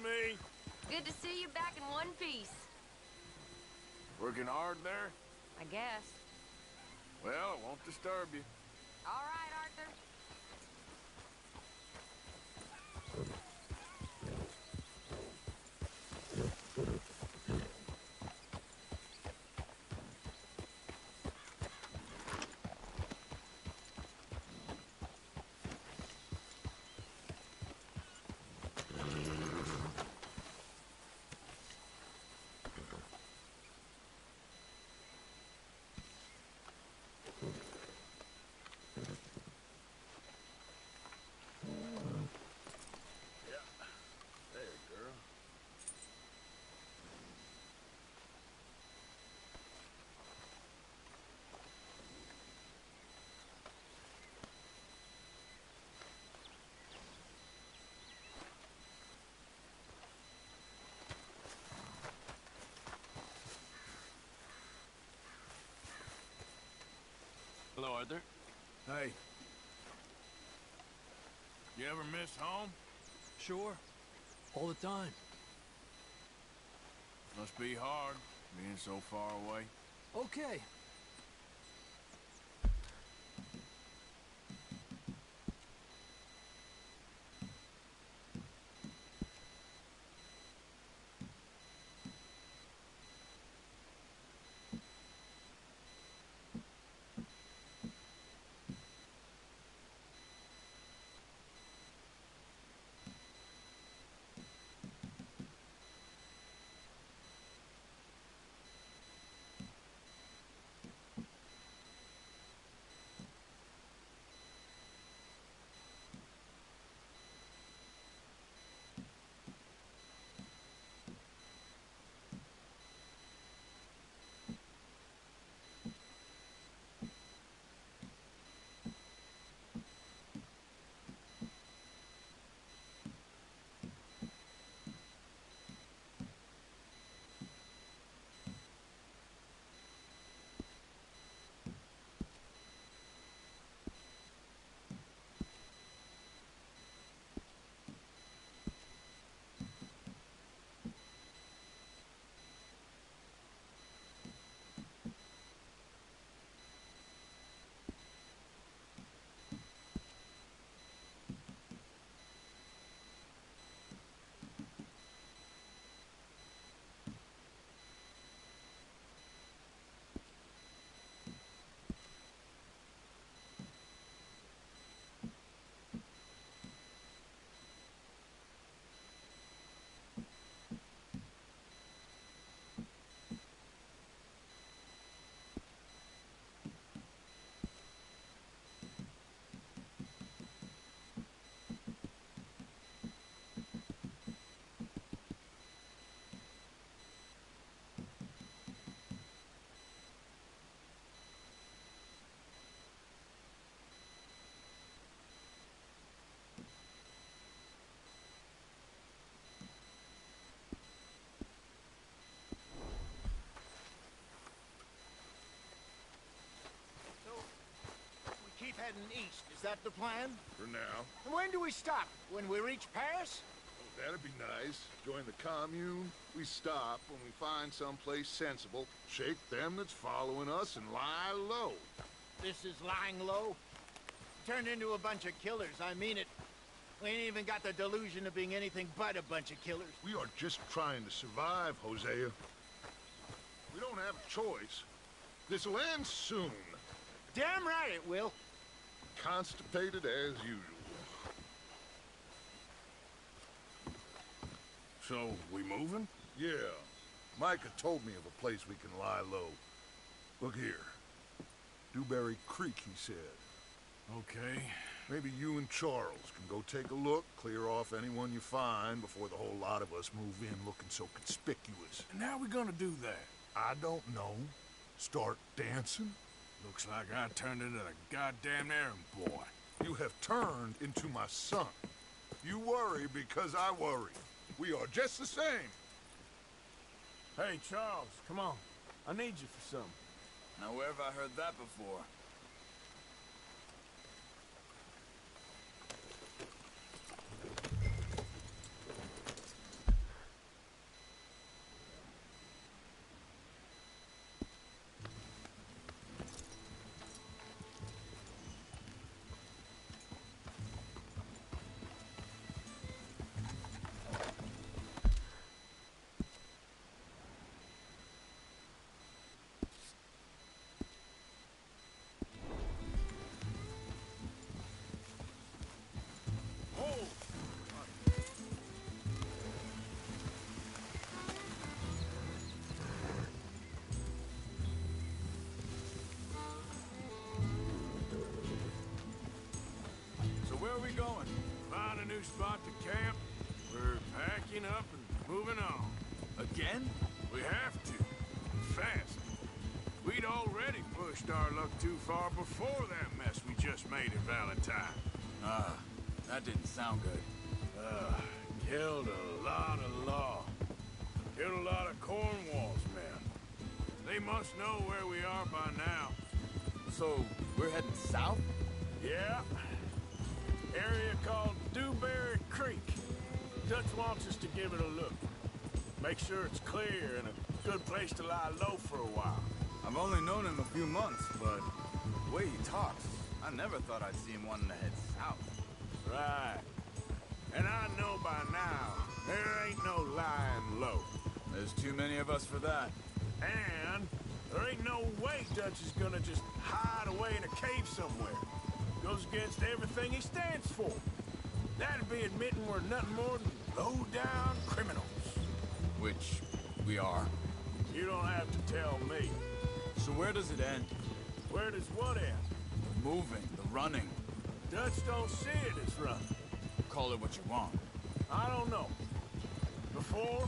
me. Good to see you back in one piece. Working hard there? I guess. Well, I won't disturb you. All right, Arthur. Hello, Arthur. Hey. You ever miss home? Sure. All the time. Must be hard, being so far away. Okay. Keep heading east. Is that the plan? For now. And when do we stop? When we reach Paris? Oh, that'd be nice. Join the commune. We stop when we find someplace sensible, shake them that's following us, and lie low. This is lying low? Turned into a bunch of killers, I mean it. We ain't even got the delusion of being anything but a bunch of killers. We are just trying to survive, Hosea. We don't have a choice. This'll end soon. Damn right it will. Constipated as usual. So, we moving? Yeah. Micah told me of a place we can lie low. Look here. Dewberry Creek, he said. Okay. Maybe you and Charles can go take a look, clear off anyone you find before the whole lot of us move in looking so conspicuous. And how we gonna do that? I don't know. Start dancing? Looks like I turned into the goddamn errand boy. You have turned into my son. You worry because I worry. We are just the same. Hey, Charles, come on. I need you for something. Now, where have I heard that before? Where are we going? Find a new spot to camp? We're packing up and moving on. Again? We have to. Fast. We'd already pushed our luck too far before that mess we just made at Valentine. That didn't sound good. Killed a lot of law. Killed a lot of Cornwall's men. They must know where we are by now. So, we're heading south? Yeah. Area called Dutch wants us to give it a look. Make sure it's clear and a good place to lie low for a while. I've only known him a few months, but the way he talks, I never thought I'd see him wanting to head south. Right. And I know by now, there ain't no lying low. There's too many of us for that. And there ain't no way Dutch is gonna just hide away in a cave somewhere. Goes against everything he stands for. That'd be admitting we're nothing more than low-down criminals. Which we are. You don't have to tell me. So where does it end? Where does what end? The moving, the running. Dutch don't see it as running. Call it what you want. I don't know. Before,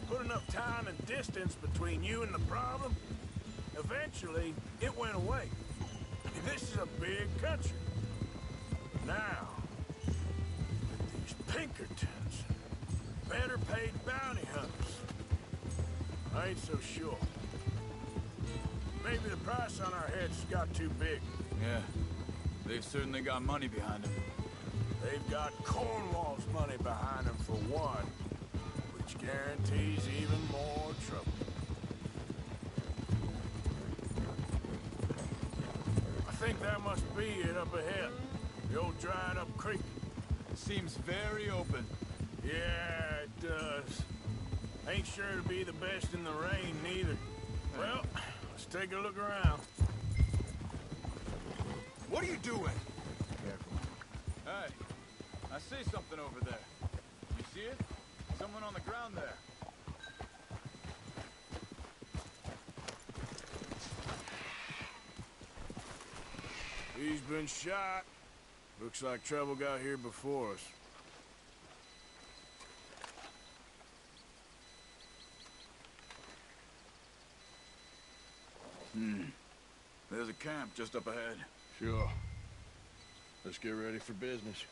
put enough time and distance between you and the problem, eventually it went away. This is a big country. Now, with these Pinkertons, better paid bounty hunters, I ain't so sure. Maybe the price on our heads got too big. Yeah, they've certainly got money behind them. They've got Cornwall's money behind them for one, which guarantees even more trouble. I think that must be it up ahead. The old dried-up creek. Seems very open. Yeah, it does. Ain't sure to be the best in the rain, neither. Well, let's take a look around. What are you doing? Careful. Hey, I see something over there. You see it? Someone on the ground there. He's been shot. Looks like trouble got here before us. There's a camp just up ahead. Sure. Let's get ready for business.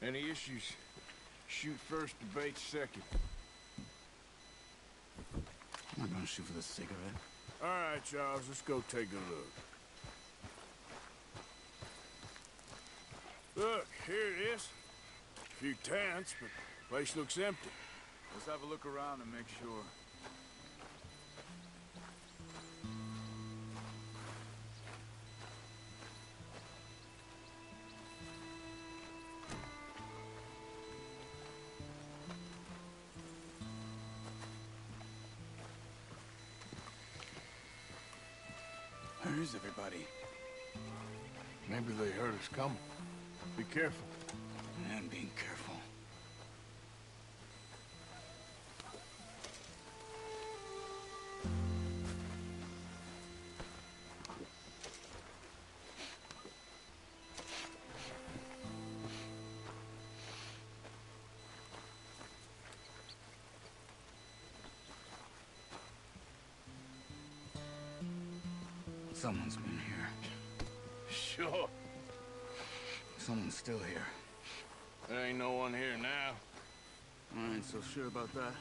Any issues? Shoot first, debate second. I'm not gonna shoot for the sake of it. All right, Charles, let's go take a look. Look, here it is. A few tents, but the place looks empty. Let's have a look around and make sure. Where's everybody? Maybe they heard us coming. Be careful. And being careful. Someone's been here. Sure. Someone's still here. There ain't no one here now. I ain't so sure about that.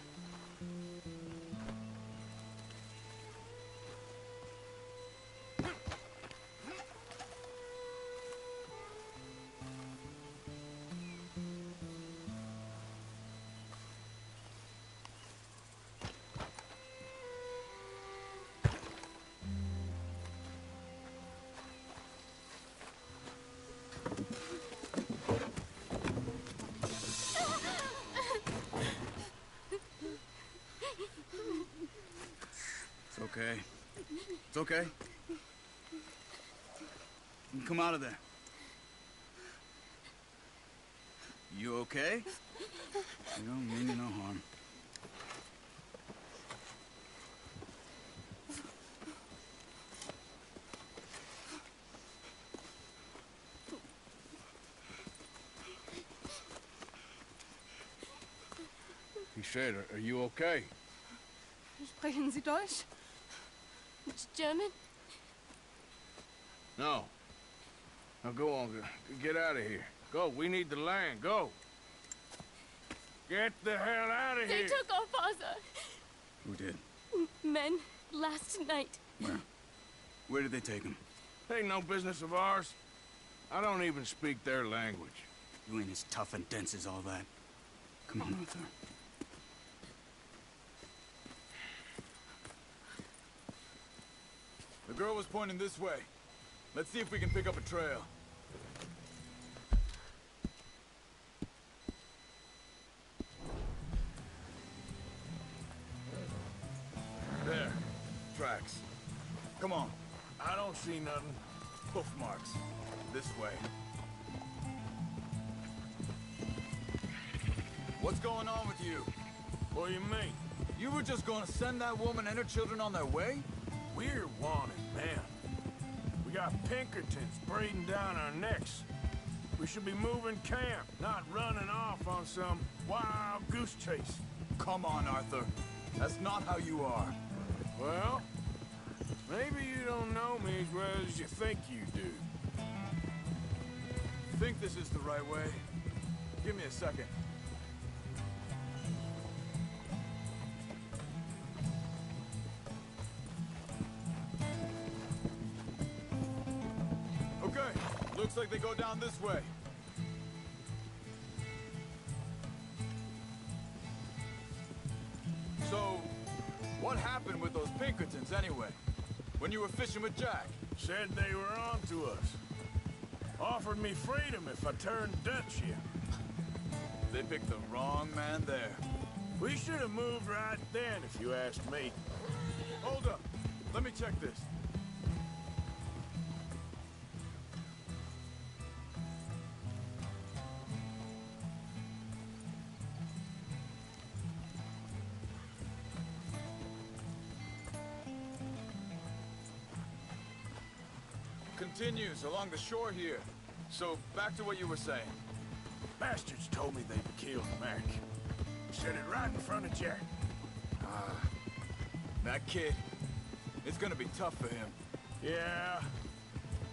Okay. It's okay. You can come out of there. You okay? You don't mean you no harm. He said, are you okay? Sprechen Sie Deutsch? German? No. Now go on, get out of here. Go, we need the land, go. Get the hell out of They here. took our father. Who did? Men last night. Where? Where did they take him? Ain't no business of ours. I don't even speak their language. You ain't as tough and dense as all that. Come on, Arthur. The girl was pointing this way. Let's see if we can pick up a trail. There. Tracks. Come on. I don't see nothing. Hoof marks. This way. What's going on with you? What do you mean? You were just gonna send that woman and her children on their way? We're wanted, man. We got Pinkertons breathing down our necks. We should be moving camp, not running off on some wild goose chase. Come on, Arthur. That's not how you are. Well, maybe you don't know me as well as you think you do. Think this is the right way? Give me a second. Okay, looks like they go down this way. So, what happened with those Pinkertons anyway? When you were fishing with Jack? Said they were on to us. Offered me freedom if I turned Dutch here. They picked the wrong man there. We should have moved right then, if you asked me. Hold up. Let me check this. Continues along the shore here. So, back to what you were saying. Bastards told me they'd killed Mac. Said it right in front of Jack. That kid, it's gonna be tough for him. Yeah,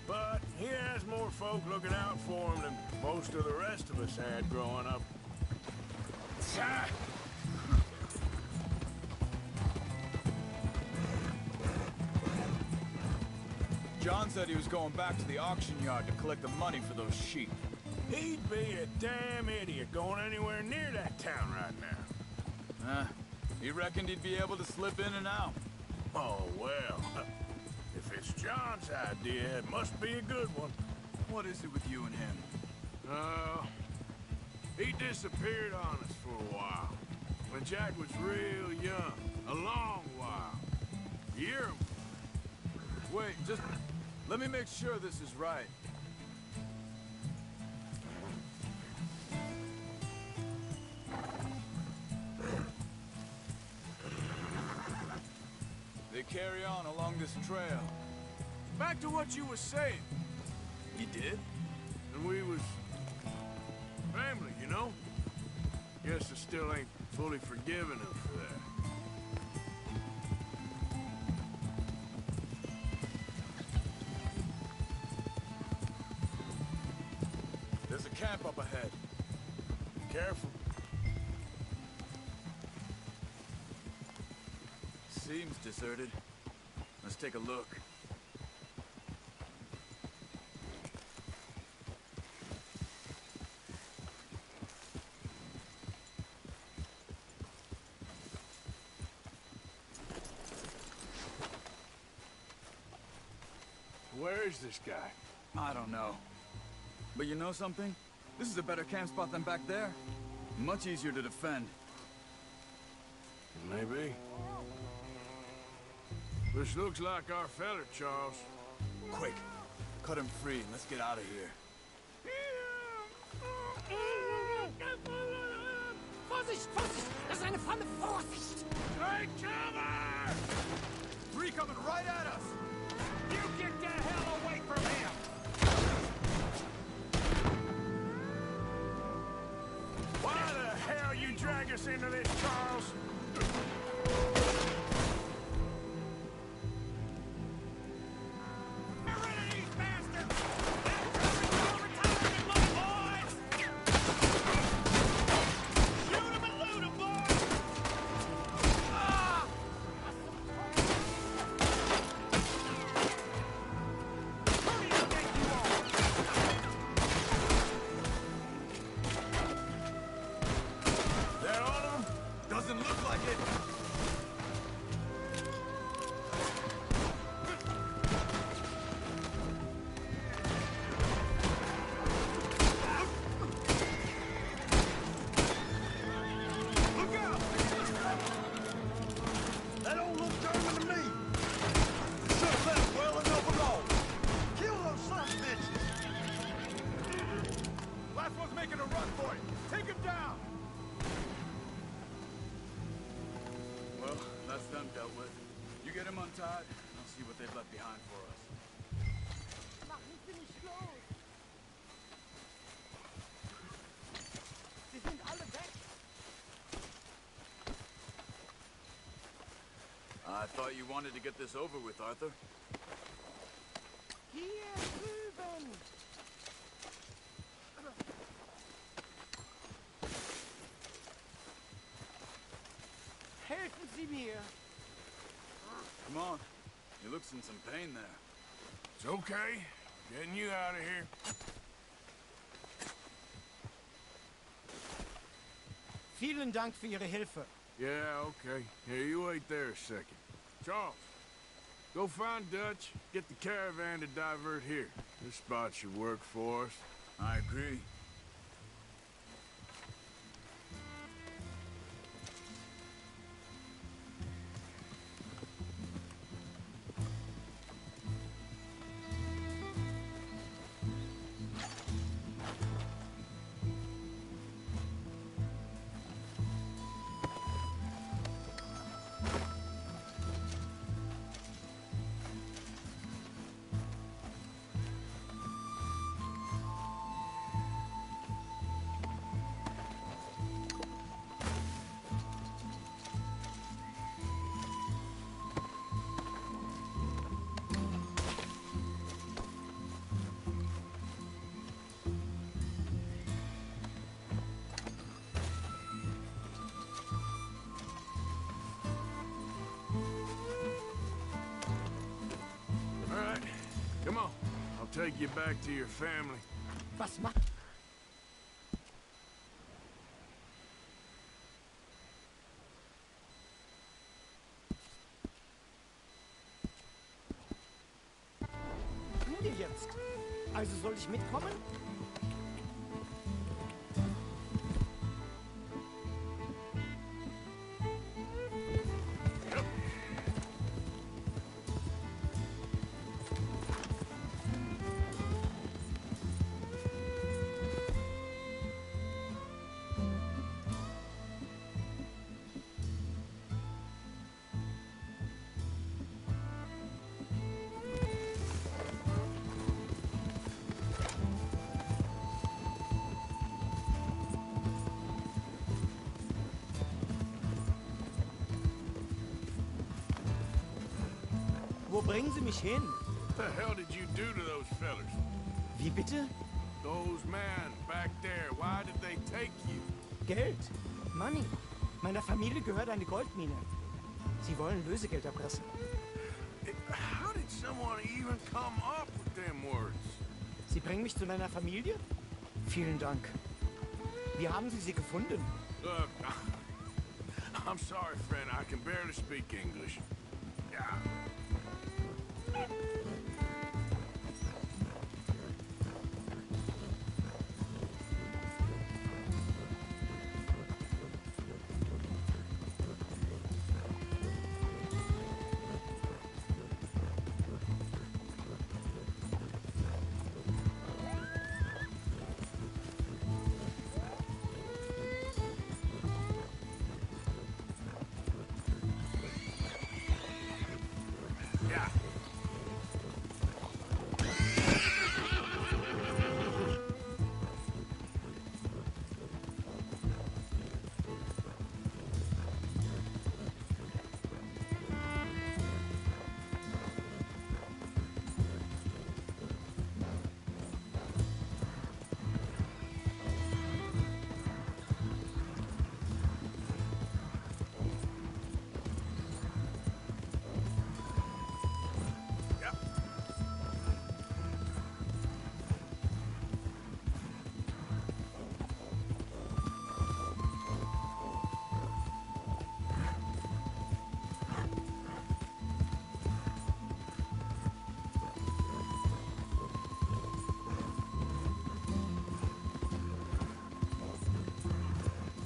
but he has more folk looking out for him than most of the rest of us had growing up. John said he was going back to the auction yard to collect the money for those sheep. He'd be a damn idiot going anywhere near that town right now. He reckoned he'd be able to slip in and out. Oh, well. If it's John's idea, it must be a good one. What is it with you and him? He disappeared on us for a while. When Jack was real young. A long while. A year. Wait, just let me make sure this is right. They carry on along this trail. Back to what you were saying. He did? And we was family, you know? Guess I still ain't fully forgiven him for that. There's a camp up ahead. Careful. Seems deserted. Let's take a look. Where is this guy? I don't know. But you know something? This is a better camp spot than back there. Much easier to defend. Maybe. This looks like our feller, Charles. Quick, cut him free and let's get out of here. Vorsicht, Vorsicht! Das ist eine Falle! Vorsicht! Take cover! Three coming right at us! You get the hell away from him! Why the hell you drag us into this, Charles? Get rid of these bastards! They're coming for retirement money, boys! Shoot 'em and loot 'em, boys! Ah! Who do you think you are? get him untied. I'll see what they've left behind for us. Machen Sie nicht los! Sie sind alle weg! I thought you wanted to get this over with, Arthur. Hier drüben! Helfen Sie mir! Come on. He looks in some pain there. It's okay. Getting you out of here. Vielen Dank für Ihre Hilfe. Yeah, okay. Here, you wait there a second. Charles, go find Dutch. Get the caravan to divert here. This spot should work for us. I agree. Come on. I'll take you back to your family. Was macht... Nur jetzt. Also soll ich mitkommen? Wo bringen Sie mich hin? What the hell did you do to those fellas? Wie bitte? Those men back there, why did they take you? Geld. Money. Meiner Familie gehört eine Goldmine. Sie wollen Lösegeld erpressen. How did someone even come up with them words? Sie bringen mich zu deiner Familie? Vielen Dank. Wie haben Sie sie gefunden? Look, I'm sorry, friend. I can barely speak English. Yeah.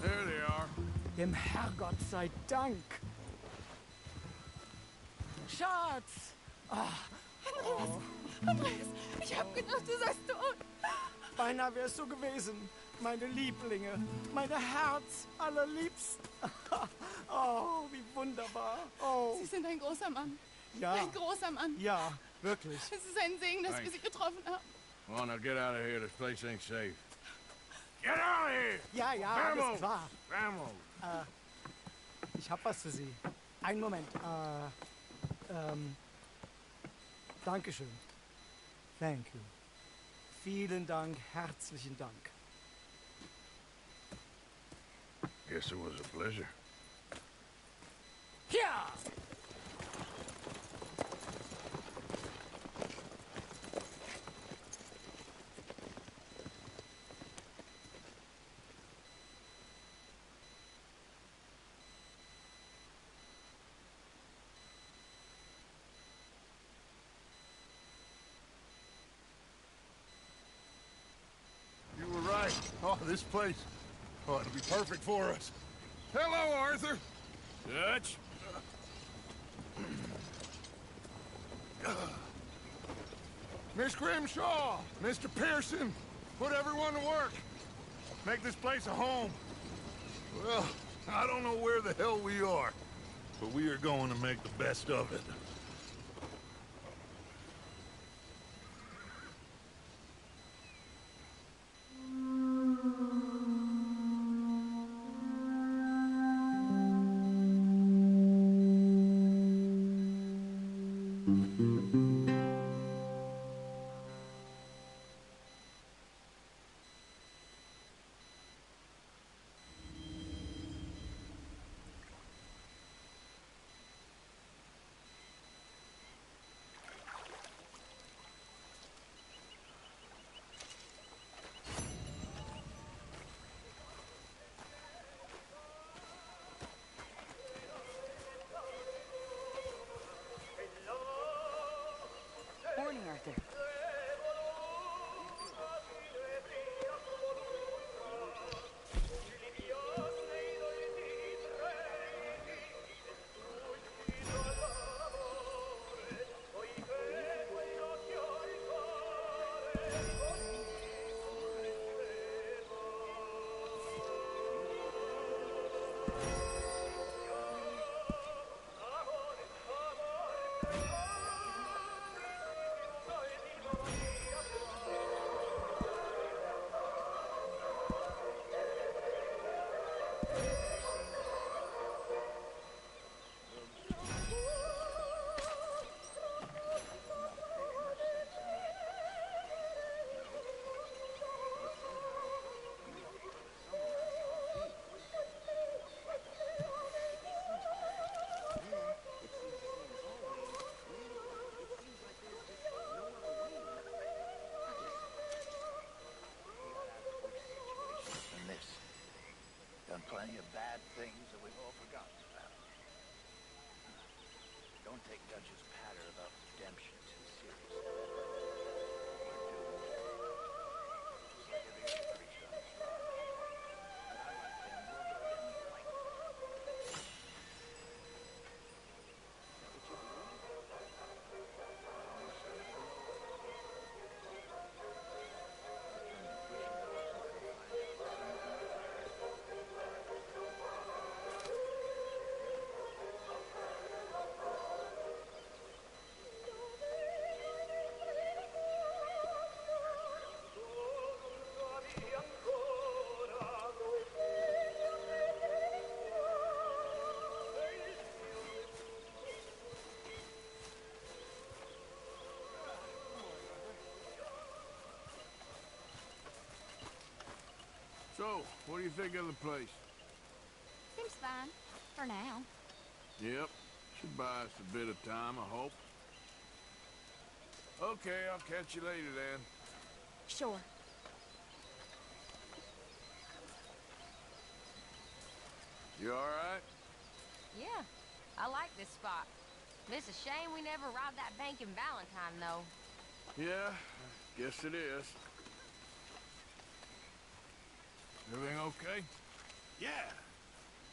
There they are. Dem Herrgott sei Dank. Schatz! Andreas, ich hab gedacht, du seist tot. Beinahe wär's so gewesen. meine Lieblinge, meine Herz allerliebsten. Oh, wie wunderbar. Oh. Sie sind ein großer Mann. Ja. Ein großer Mann. Ja, wirklich. Es ist ein Segen, dass wir Sie getroffen haben. Come on, now get out of here. This place ain't safe. Get out of here! Ja, ja, alles klar. Vamos! Ich hab was für Sie. Einen Moment. Dankeschön. Thank you. Vielen Dank, herzlichen Dank. Guess it was a pleasure. Ja! You were right. Oh, this place. Oh, it'll be perfect for us. Hello, Arthur. Dutch? Miss Grimshaw, Mr. Pearson, put everyone to work. Make this place a home. Well, I don't know where the hell we are, but we are going to make the best of it. Morning, Arthur. Plenty of bad things that we've all forgotten about. Don't take Dutch's patter about redemption too seriously. We're doomed. Just like every other creature on this rock. But I like them. We'll go down the fight. Is that what you believe? So, what do you think of the place? Seems fine. For now. Yep. Should buy us a bit of time, I hope. Okay, I'll catch you later then. Sure. You alright? Yeah. I like this spot. It's a shame we never robbed that bank in Valentine, though. Yeah, I guess it is. Everything okay? Yeah.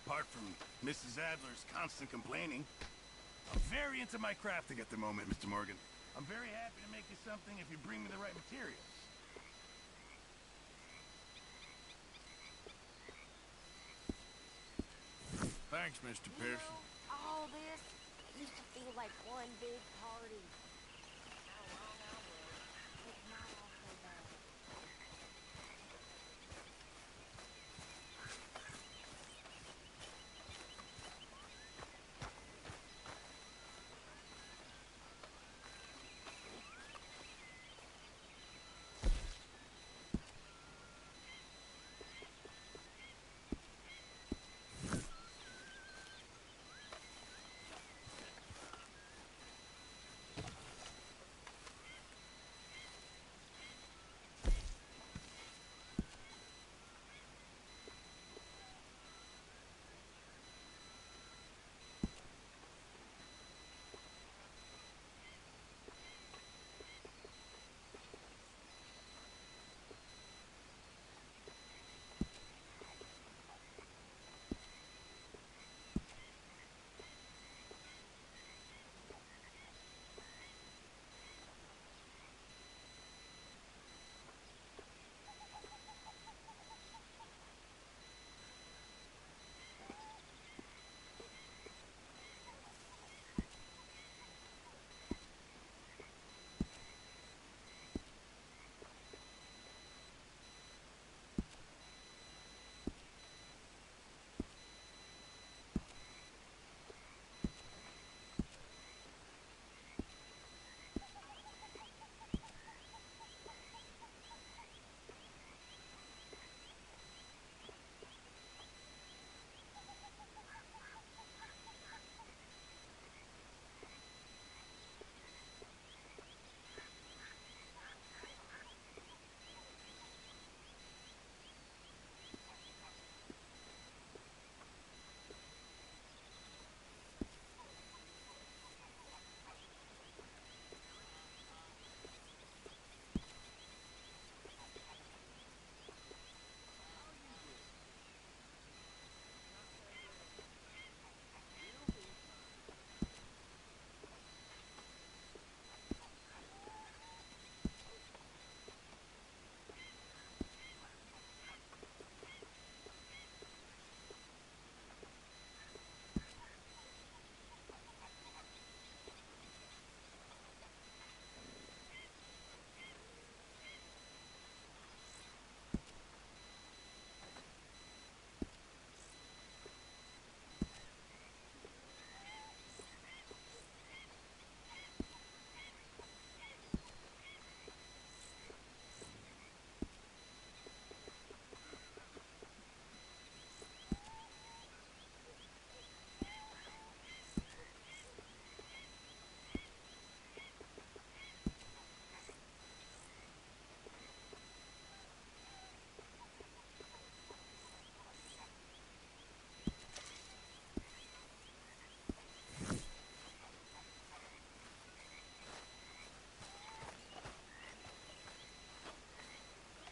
Apart from Mrs. Adler's constant complaining. I'm very into my crafting at the moment, Mr. Morgan. I'm very happy to make you something if you bring me the right materials. Thanks, Mr. You Pearson. know, all this used to feel like one big party. How wrong I was. It's not all so bad.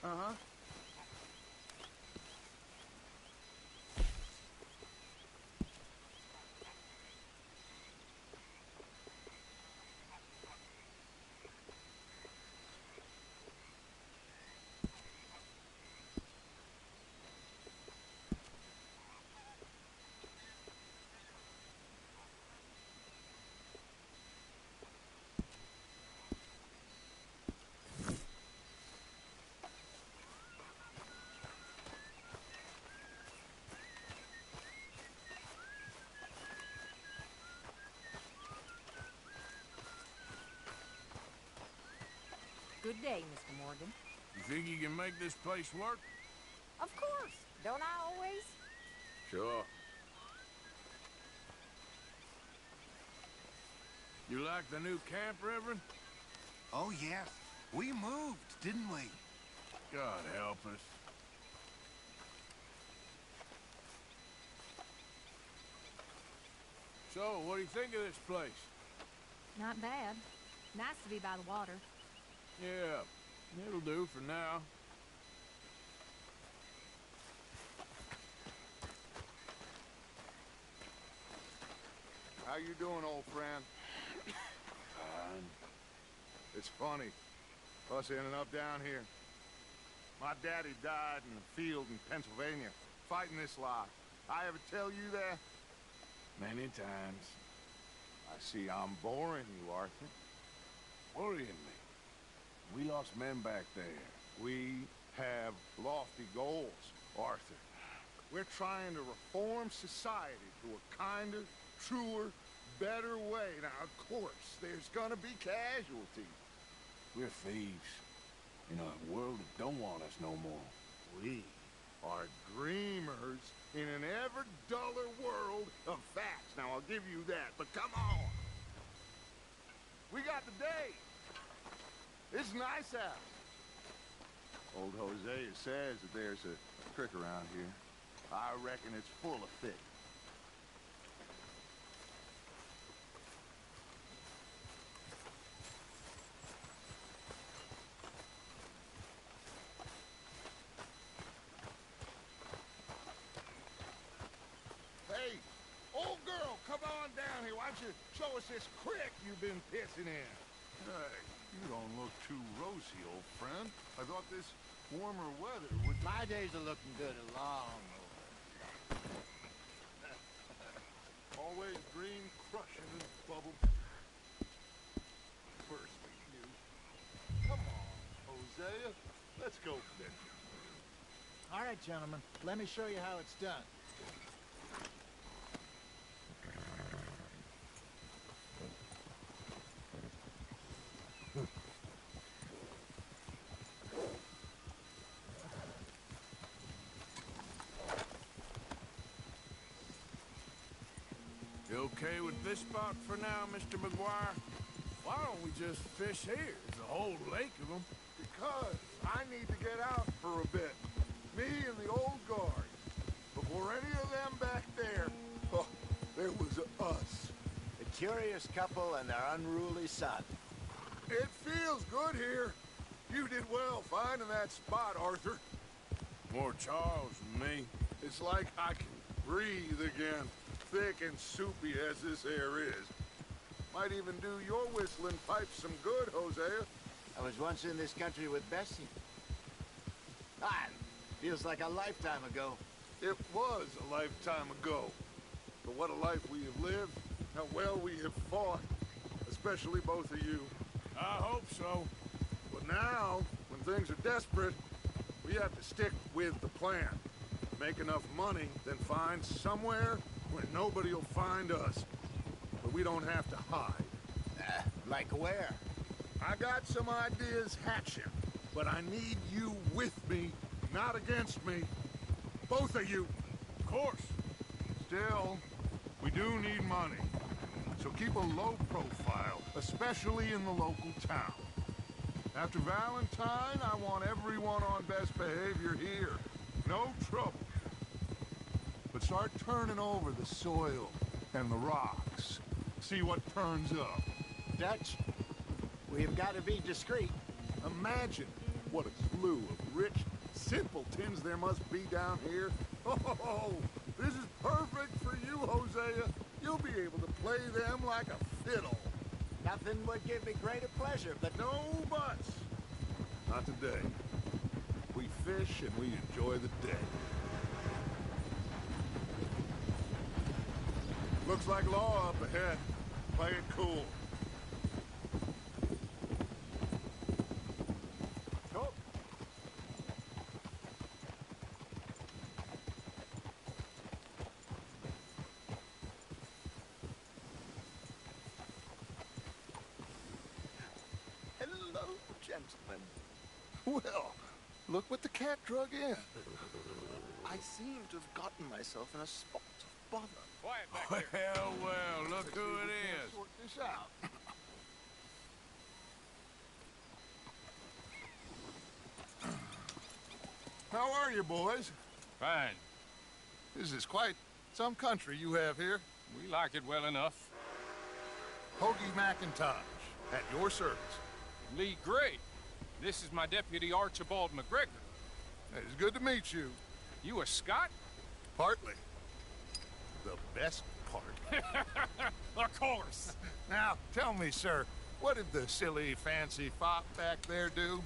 Uh-huh. Good day, Mr. Morgan. You think you can make this place work? Of course. Don't I always? Sure. You like the new camp, Reverend? Oh, yes. We moved, didn't we? God help us. So, what do you think of this place? Not bad. Nice to be by the water. Yeah, it'll do for now. How you doing, old friend? Fine. It's funny, us ending up down here. My daddy died in the field in Pennsylvania, fighting this lot. I ever tell you that? Many times. I see I'm boring you, Arthur. Worrying me. We lost men back there. We have lofty goals, Arthur. We're trying to reform society to a kinder, truer, better way. Now, of course, there's gonna be casualties. We're thieves in a world that don't want us no more. We are dreamers in an ever duller world of facts. Now, I'll give you that, but come on. We got the day. It's nice out. Old Hosea says that there's a creek around here. I reckon it's full of fish. Hey, old girl, come on down here. Why don't you show us this creek you've been pissing in? Hey, you don't look too rosy, old friend. I thought this warmer weather would... My days are looking good along over. Always green, crushing, and bubble. First you. Come on, Hosea. Let's go fishing. All right, gentlemen. Let me show you how it's done. You okay with this spot for now, Mr. McGuire? Why don't we just fish here? There's a whole lake of them. Because I need to get out for a bit. Me and the old guard. Before any of them back there, oh, there was us. A curious couple and their unruly son. It feels good here. You did well finding that spot, Arthur. More Charles than me. It's like I can breathe again. Thick and soupy as this air is. Might even do your whistling pipes some good, Hosea. I was once in this country with Bessie. Feels like a lifetime ago. It was a lifetime ago. But what a life we have lived. How well we have fought. Especially both of you. I hope so. But now, when things are desperate, we have to stick with the plan. Make enough money, then find somewhere where nobody will find us. But we don't have to hide. Like where? I got some ideas hatching, but I need you with me, not against me. Both of you. Of course. Still, we do need money. So keep a low profile, especially in the local town. After Valentine, I want everyone on best behavior here. No trouble. But start turning over the soil and the rocks. See what turns up. Dutch, we've got to be discreet. Imagine what a slew of rich simpletons there must be down here. Oh, this is perfect for you, Hosea. You'll be able to play them like a fiddle. Nothing would give me greater pleasure, but... No buts. Not today. We fish and we enjoy the day. Looks like law up ahead. Play it cool. Go. Hello, gentlemen. Well, look what the cat drug in. I seem to have gotten myself in a spot of bother. Quiet back there. Well, look who it is. Sort this out. How are you, boys? Fine. This is quite some country you have here. We like it well enough. Hoagie McIntosh, at your service. Lee Gray. This is my deputy Archibald McGregor. It's good to meet you. You a Scot? Partly. The best part. Of course. Now, tell me, sir, what did the silly, fancy fop back there do?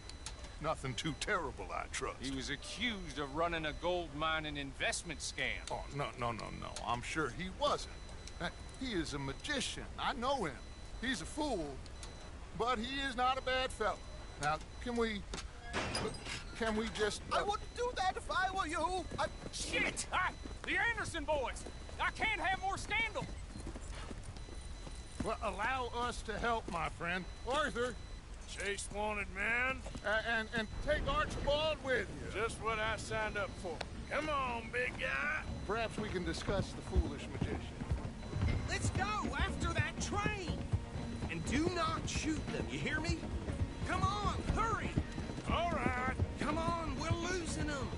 Nothing too terrible, I trust. He was accused of running a gold mining investment scam. Oh, no. I'm sure he wasn't. He is a magician. I know him. He's a fool, but he is not a bad fellow. Now, can we just... I wouldn't do that if I were you. Shit! The Anderson boys! I can't have more scandal! Well, allow us to help, my friend. Arthur, Chase wanted man. and take Archibald with you. Just what I signed up for. Come on, big guy. Perhaps we can discuss the foolish magician. Let's go after that train! And do not shoot them, you hear me? Come on, hurry! All right. Come on, we're losing them!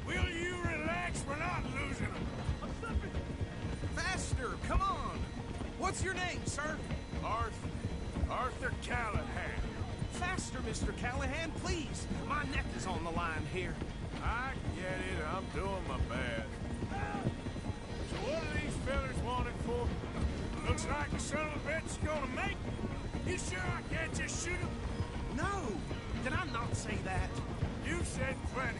Will you relax? We're not losing them. Faster, come on! What's your name, sir? Arthur Callahan. Faster, Mr. Callahan, please! My neck is on the line here. I get it. I'm doing my best. So what are these fellas wanted for? Looks like the son of a bitch is gonna make it. You sure I can't just shoot him? No! Did I not say that? You said plenty.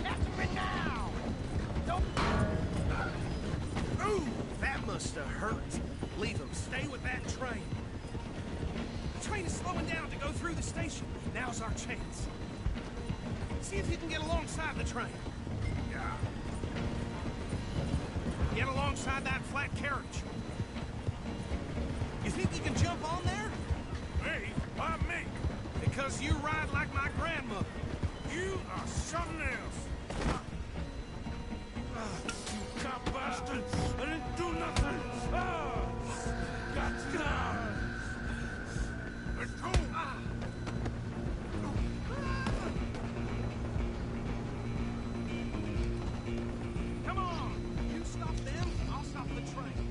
Catch me now! Don't... Ooh, that must have hurt. Leave them. Stay with that train. The train is slowing down to go through the station. Now's our chance. See if you can get alongside the train. Yeah. Get alongside that flat carriage. You think you can jump on there? Me? Why me? Because you ride like my grandmother. You are something else. You cop bastard! I didn't do nothing! Got down! Let's go! Come on! You stop them, I'll stop the train.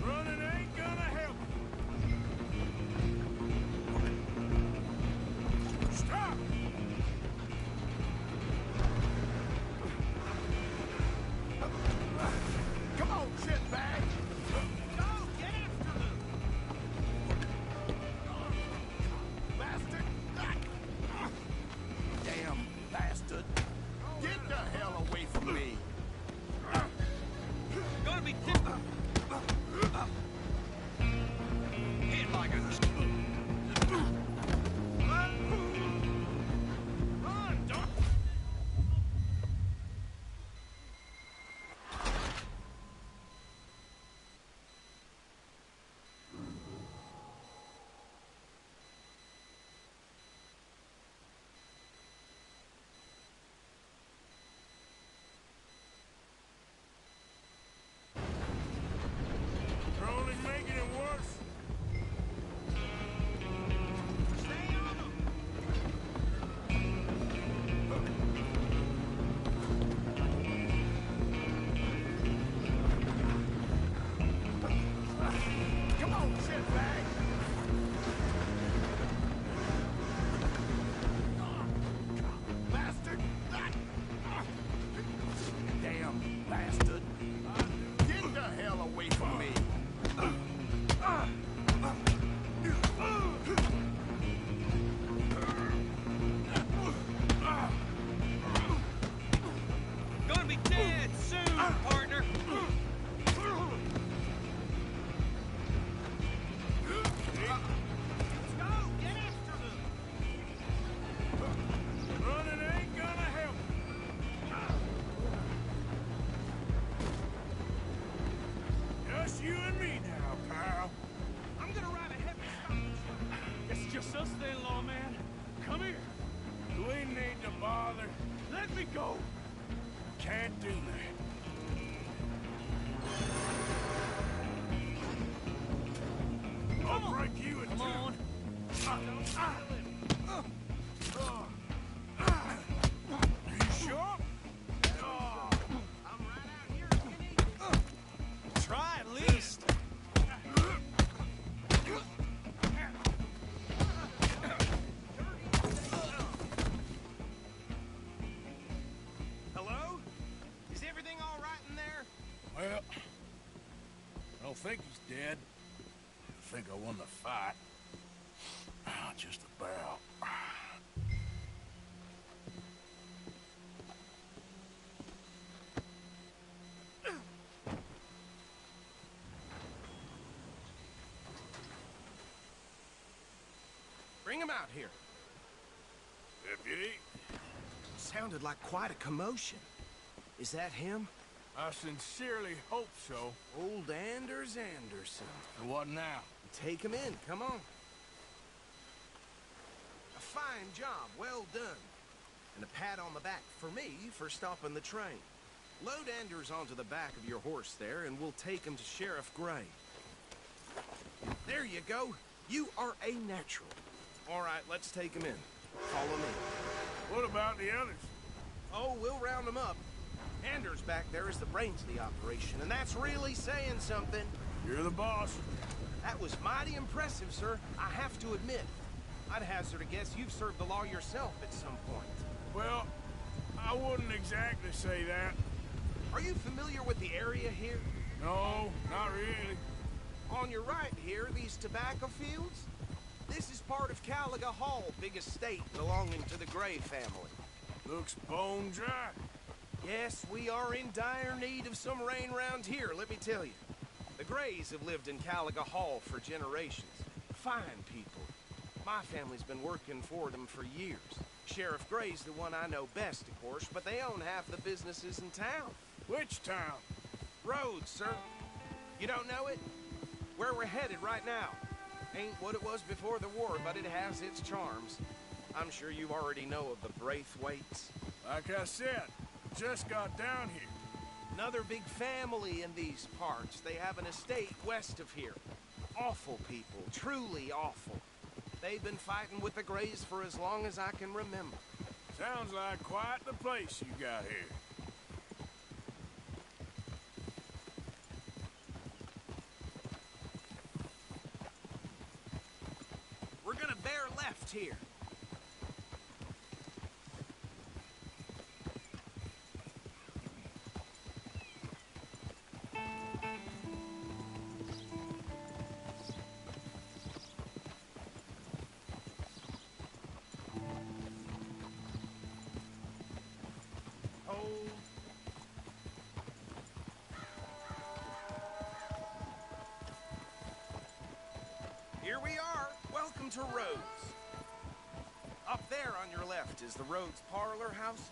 Running ain't gonna help. Stop! Come on, shitbag! Go, get after them! Bastard! Damn bastard! Get the hell away from me! Gonna be different. Hit like a... Run, don't... You're only making it worse. Stay on them! Come on, shitbag! Bastard! Damn bastard! Get the hell away from me! Gonna be dead soon, partner! Let's go! Get after them! Running ain't gonna help. Just you and me now, pal. I'm gonna ride a heavy stop. It's just us then, lawman. Come here. We need to bother. Let me go. Can't do that. I'll break you in Come two. on. You sure? I'm right out here if you need me. Try at least. Hello? Is everything all right in there? Well, I don't think he's dead. I think I won the fight. Just about. Bring him out here. Deputy? Sounded like quite a commotion. Is that him? I sincerely hope so. Old Anders Anderson. What now? Take him in, come on. A fine job, well done. And a pat on the back for me for stopping the train. Load Anders onto the back of your horse there, and we'll take him to Sheriff Gray. There you go. You are a natural. All right, let's take him in. Follow me. What about the others? Oh, we'll round them up. Anders back there is the brains of the operation, and that's really saying something. You're the boss. That was mighty impressive, sir. I have to admit. I'd hazard a guess you've served the law yourself at some point. Well, I wouldn't exactly say that. Are you familiar with the area here? No, not really. On your right here, these tobacco fields? This is part of Caliga Hall, big estate belonging to the Gray family. Looks bone dry. Yes, we are in dire need of some rain round here, let me tell you. The Grays have lived in Caliga Hall for generations. Fine people. My family's been working for them for years. Sheriff Gray's the one I know best, of course, but they own half the businesses in town. Which town? Rhodes, sir. You don't know it? Where we're headed right now. Ain't what it was before the war, but it has its charms. I'm sure you already know of the Braithwaites. Like I said, just got down here. Another big family in these parts. They have an estate west of here. Awful people, truly awful. They've been fighting with the Grays for as long as I can remember. Sounds like quite the place you got here. We're gonna bear left here. Here we are. Welcome to Rhodes. Up there on your left is the Rhodes Parlor House.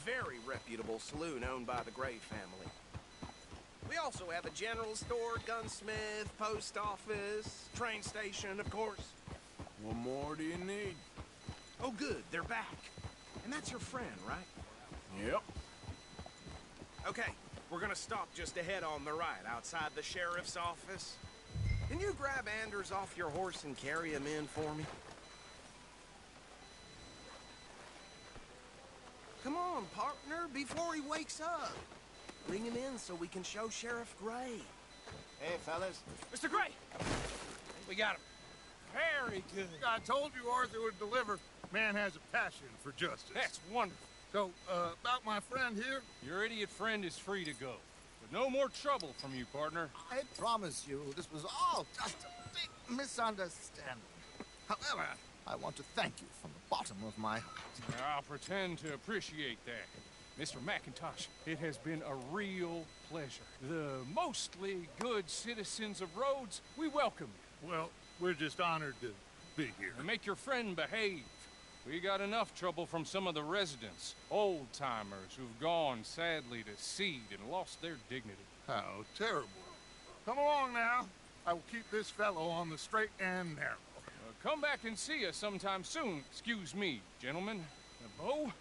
Very reputable saloon owned by the Gray family. We also have a general store, gunsmith, post office, train station, of course. What more do you need? Oh, good. They're back. And that's your friend, right? Yep. Okay, we're gonna stop just ahead on the right, outside the sheriff's office. Can you grab Anders off your horse and carry him in for me? Come on, partner, before he wakes up. Bring him in so we can show Sheriff Gray. Hey, fellas. Mr. Gray! We got him. Very good. I told you Arthur would deliver. Man has a passion for justice. That's wonderful. So, about my friend here? Your idiot friend is free to go. But no more trouble from you, partner. I promise you, this was all just a big misunderstanding. However, I want to thank you from the bottom of my heart. I'll pretend to appreciate that. Mr. McIntosh, it has been a real pleasure. The mostly good citizens of Rhodes, we welcome you. Well, we're just honored to be here. And make your friend behave. We got enough trouble from some of the residents, old-timers who've gone, sadly, to seed and lost their dignity. How terrible. Come along now. I will keep this fellow on the straight and narrow. Come back and see us sometime soon. Excuse me, gentlemen. Bo,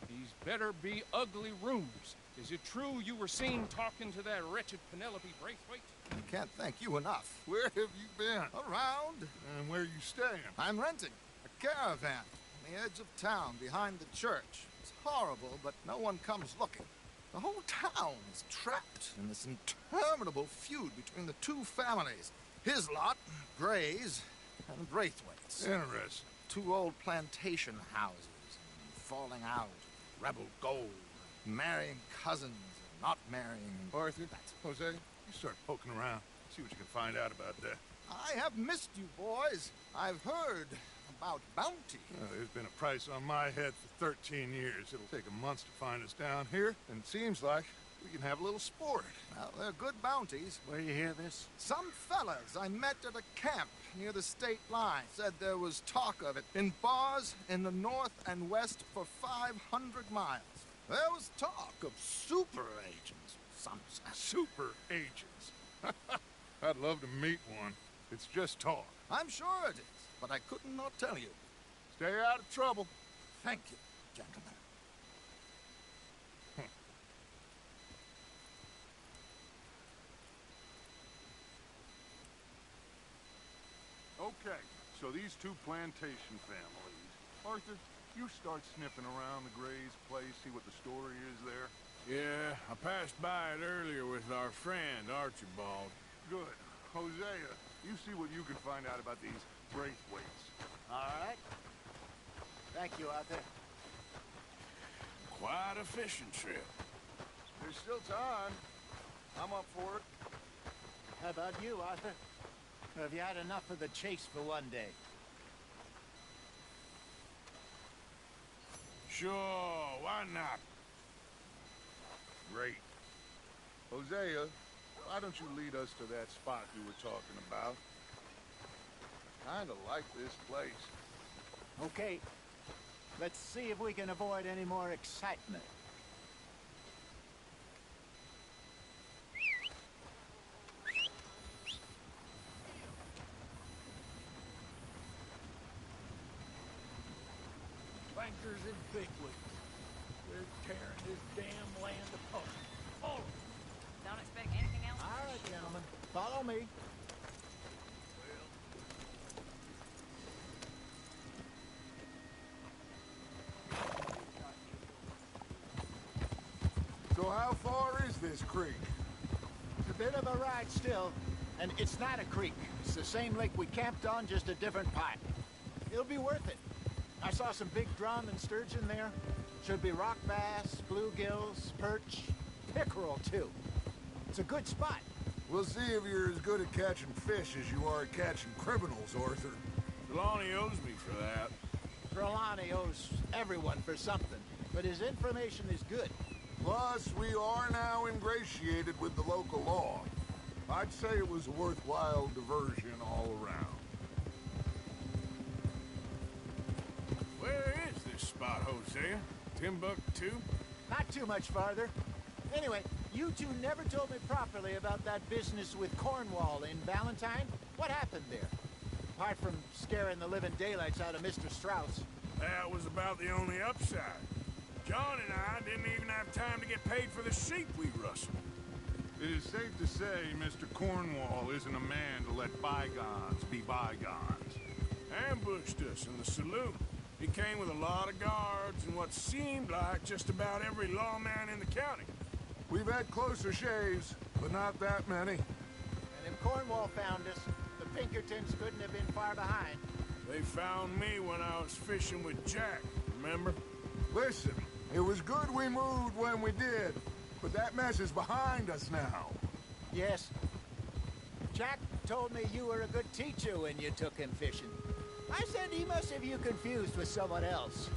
these better be ugly rumors. Is it true you were seen talking to that wretched Penelope Braithwaite? I can't thank you enough. Where have you been? Around. And where are you staying? I'm renting a caravan on the edge of town behind the church. It's horrible, but no one comes looking. The whole town is trapped in this interminable feud between the two families. His lot, Gray's, and Braithwaite's. Interesting. Two old plantation houses, falling out, rebel gold, marrying cousins, and not marrying. Arthur, Jose, you start poking around. See what you can find out about that. I have missed you, boys. I've heard about bounty. There's been a price on my head for 13 years. It'll take a month to find us down here, and it seems like We can have a little sport. Now, they're good bounties. Where you hear this? Some fellas I met at a camp near the state line said there was talk of it in bars in the north and west for 500 miles. There was talk of super agents. Some Super agents. I'd love to meet one. It's just talk. I'm sure it is, but I could not tell you. Stay out of trouble. Thank you, gentlemen. Okay, so these two plantation families. Arthur, you start sniffing around the Gray's place, see what the story is there. Yeah, I passed by it earlier with our friend, Archibald. Good. Hosea, you see what you can find out about these Braithwaites. All right. Thank you, Arthur. Quite a fishing trip. There's still time. I'm up for it. How about you, Arthur? Or have you had enough of the chase for one day? Sure, why not? Great. Hosea, why don't you lead us to that spot you were talking about? Kinda like this place. Okay. Let's see if we can avoid any more excitement. Bankers and bigwigs. They're tearing this damn land apart. All of them. Don't expect anything else. All right, gentlemen. Follow me. So how far is this creek? It's a bit of a ride still, and it's not a creek. It's the same lake we camped on, just a different pipe. It'll be worth it. I saw some big drum and sturgeon there. Should be rock bass, bluegills, perch, pickerel too. It's a good spot. We'll see if you're as good at catching fish as you are at catching criminals, Arthur. Trelawney owes me for that. Trelawney owes everyone for something, but his information is good. Plus, we are now ingratiated with the local law. I'd say it was a worthwhile diversion all around. Where is this spot, Hosea? Timbuktu? Not too much farther. Anyway, you two never told me properly about that business with Cornwall in Valentine. What happened there? Apart from scaring the living daylights out of Mr. Strauss. That was about the only upside. John and I didn't even have time to get paid for the sheep we rustled. It is safe to say Mr. Cornwall isn't a man to let bygones be bygones. Ambushed us in the saloon. He came with a lot of guards and what seemed like just about every lawman in the county. We've had closer shaves, but not that many. And if Cornwall found us, the Pinkertons couldn't have been far behind. They found me when I was fishing with Jack, remember? Listen, it was good we moved when we did, but that mess is behind us now. Yes. Jack told me you were a good teacher when you took him fishing. I said he must have you confused with someone else.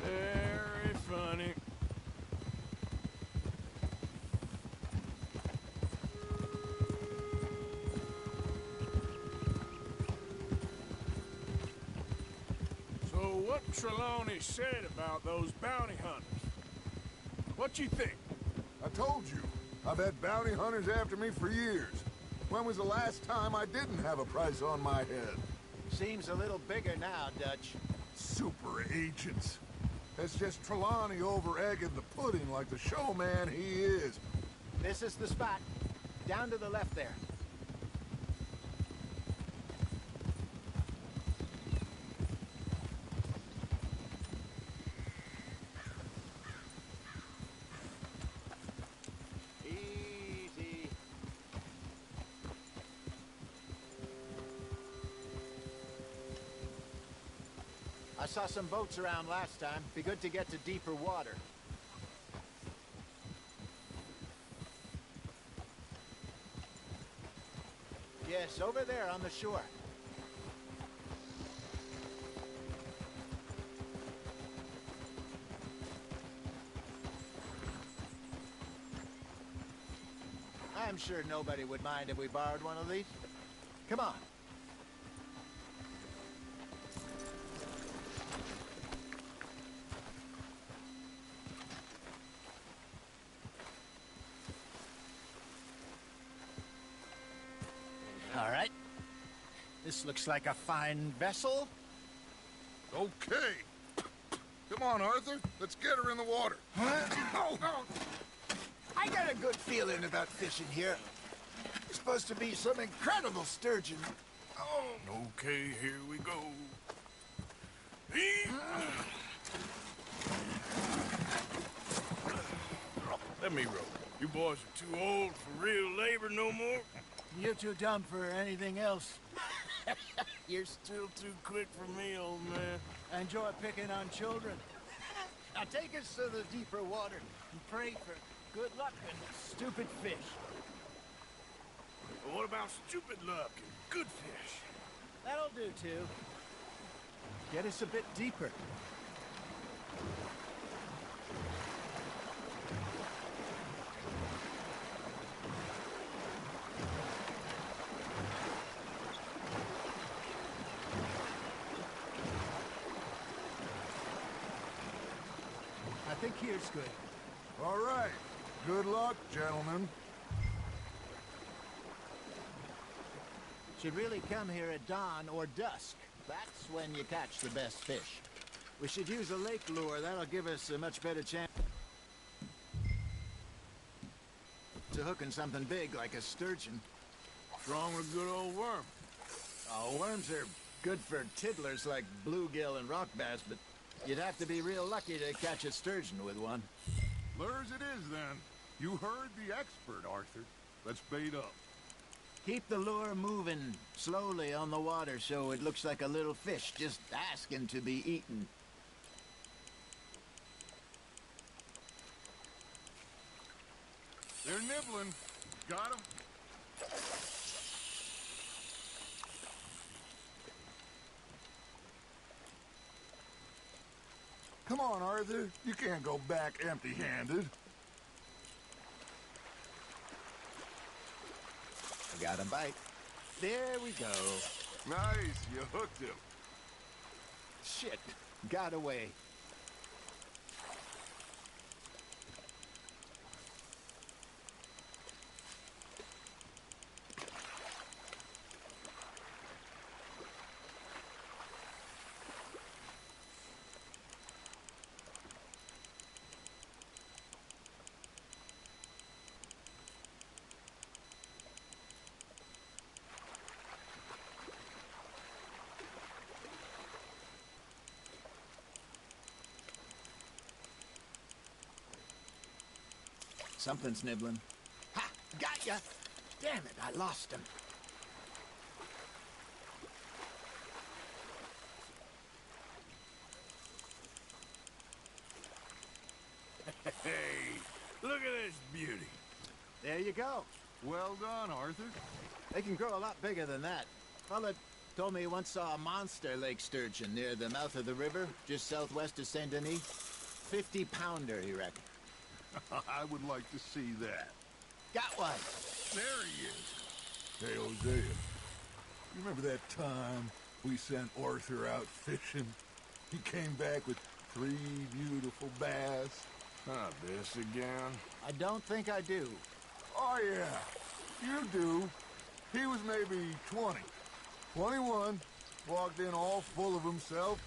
Very funny. So what Trelawney said about those bounty hunters? What you think? I told you, I've had bounty hunters after me for years. When was the last time I didn't have a price on my head? Seems a little bigger now, Dutch. Super agents. That's just Trelawney over-egging the pudding like the showman he is. This is the spot. Down to the left there. Easy. I saw some boats around last time. Be good to get to deeper water. Yes, over there on the shore. I'm sure nobody would mind if we borrowed one of these. Come on. All right. This looks like a fine vessel. Okay. Come on, Arthur. Let's get her in the water. Oh. I got a good feeling about fishing here. It's supposed to be some incredible sturgeon. Oh. Okay, here we go. Let me row. You boys are too old for real labor no more. You're too dumb for anything else. You're still too quick for me, old man. Enjoy picking on children. Now take us to the deeper water and pray for good luck and stupid fish. Well, what about stupid luck and good fish? That'll do, too. Get us a bit deeper. I think here's good. All right. Good luck, gentlemen. Should really come here at dawn or dusk. That's when you catch the best fish. We should use a lake lure. That'll give us a much better chance to hooking something big like a sturgeon. What's wrong with a good old worm? Oh, worms are good for tiddlers like bluegill and rock bass, but you'd have to be real lucky to catch a sturgeon with one. Lures it is, then. You heard the expert, Arthur. Let's bait up. Keep the lure moving slowly on the water so it looks like a little fish just asking to be eaten. They're nibbling. Got 'em. Come on, Arthur. You can't go back empty-handed. I got a bite. There we go. Nice. You hooked him. Shit. Got away. Something's nibbling. Ha! Got ya! Damn it, I lost him. Hey, look at this beauty. There you go. Well done, Arthur. They can grow a lot bigger than that. Fella told me he once saw a monster lake sturgeon near the mouth of the river, just southwest of Saint Denis. 50-pounder, he reckoned. I would like to see that. Got one. There he is. Hey, Hosea. You remember that time we sent Arthur out fishing? He came back with 3 beautiful bass. Not this again. I don't think I do. Oh, yeah. You do. He was maybe 20. 21. Walked in all full of himself.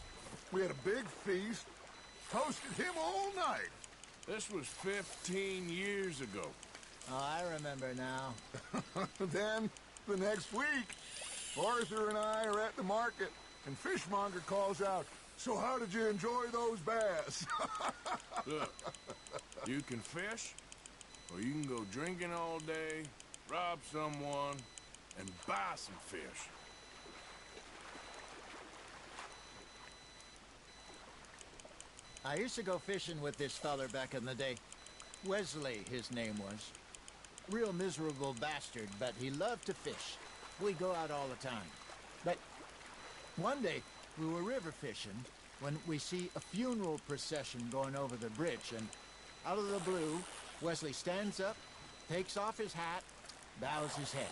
We had a big feast. Toasted him all night. This was 15 years ago. Oh, I remember now. Then, the next week, Arthur and I are at the market, and Fishmonger calls out, "So how did you enjoy those bass?" Look, you can fish, or you can go drinking all day, rob someone, and buy some fish. I used to go fishing with this feller back in the day. Wesley, his name was. Real miserable bastard, but he loved to fish. We go out all the time. But one day, we were river fishing when we see a funeral procession going over the bridge, and out of the blue, Wesley stands up, takes off his hat, bows his head.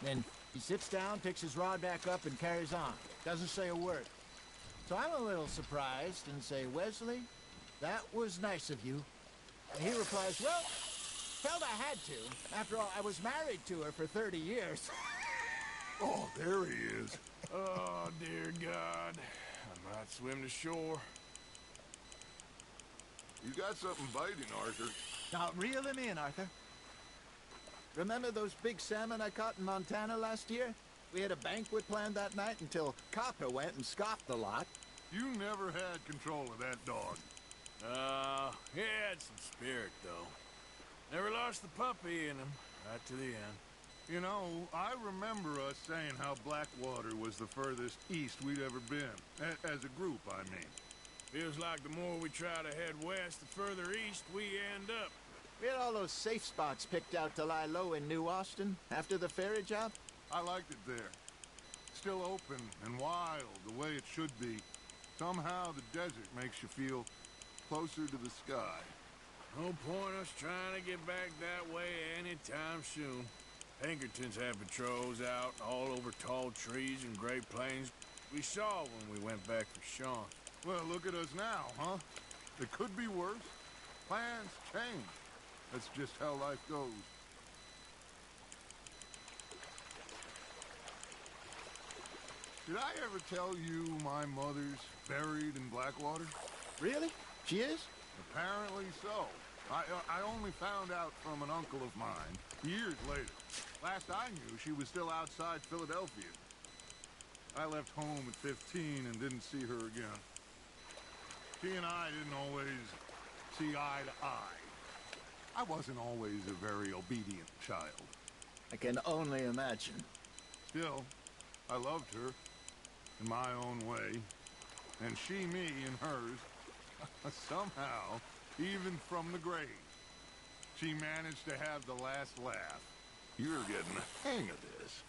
Then he sits down, picks his rod back up, and carries on. Doesn't say a word. So I'm a little surprised and say, Wesley, that was nice of you. And he replies, well, felt I had to. After all, I was married to her for 30 years. Oh, there he is. Oh, dear God. I might swim to shore. You got something biting, Arthur. Now, reel him in, Arthur. Remember those big salmon I caught in Montana last year? We had a banquet planned that night until Copper went and scoffed the lot. You never had control of that dog. He had some spirit, though. Never lost the puppy in him, right to the end. You know, I remember us saying how Blackwater was the furthest east we'd ever been. As a group, I mean. Feels like the more we try to head west, the further east we end up. We had all those safe spots picked out to lie low in New Austin after the ferry job. I liked it there. Still open and wild, the way it should be. Somehow the desert makes you feel closer to the sky. No point us trying to get back that way anytime soon. Pinkertons have patrols out all over tall trees and Great Plains. We saw when we went back for Sean. Well, look at us now, huh? It could be worse. Plans change. That's just how life goes. Did I ever tell you my mother's buried in Blackwater? Really? She is? Apparently so. I only found out from an uncle of mine years later. Last I knew, she was still outside Philadelphia. I left home at 15 and didn't see her again. She and I didn't always see eye to eye. I wasn't always a very obedient child. I can only imagine. Still, I loved her in my own way, and she me in hers. Somehow, even from the grave, she managed to have the last laugh. You're getting the hang of this.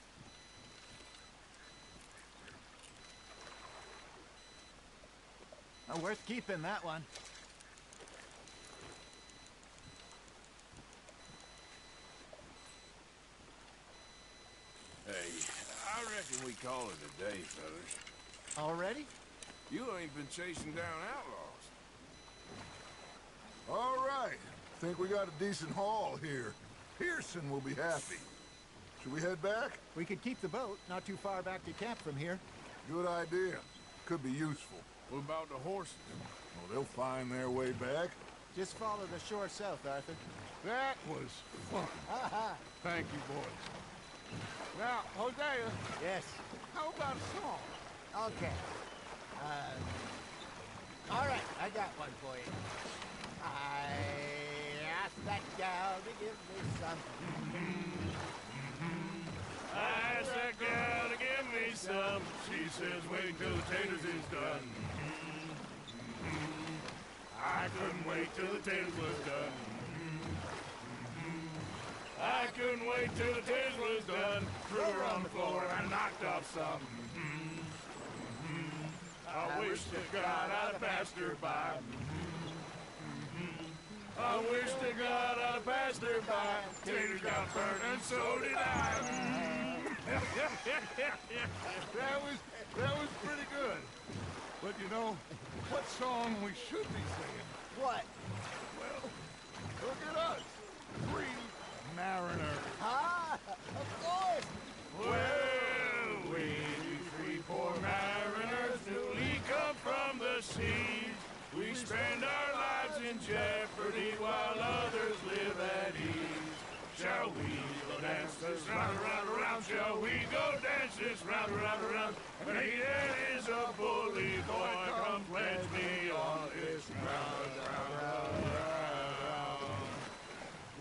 Well, worth keeping, that one. Hey, I reckon we call it a day, fellas. Already? You ain't been chasing down outlaws. All right. Think we got a decent haul here. Pearson will be happy. Should we head back? We could keep the boat, not too far back to camp from here. Good idea. Could be useful. What about the horses? Well, they'll find their way back. Just follow the shore south, Arthur. That was fun. Thank you, boys. Now, Hosea. Yes? How about a song? Okay. All right, I got one for you. I asked that gal to give me some. I asked that gal to give me some. She says wait till the taters is done. I couldn't wait till the taters was done. I couldn't wait till the taters was done. Threw her on the floor and knocked off some. I wish to God I'd passed her by. I wish to God I'd passed her by. Taters got burned and so did I. That was pretty good. But you know, what song we should be singing? What? Well, look at us. 3 mariners. Ah, of course. Well, we 3 poor mariners newly come from the seas. We spend our lives in jeopardy while others live at ease. Shall we go dance this round, round, round? Shall we go dance this round, round, round? And he that is a bully boy, come pledge me on this round, round, round, round.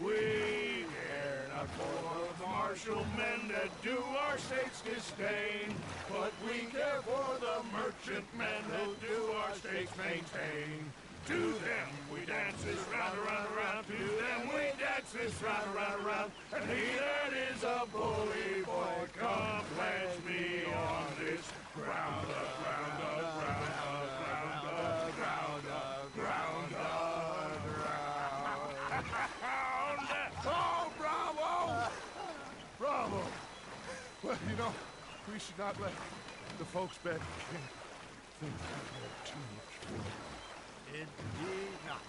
We care not for the martial men that do our state's disdain, but we care for the merchant men that do our state's maintain. To them we dance this round, round, round. To them we dance this round, round, round. And he that is a bully boy, come pledge me on this ground up, ground up, ground up, ground up, ground up, ground up, ground up. Oh, bravo! You know, we should not let the folks back think too much. Indeed not.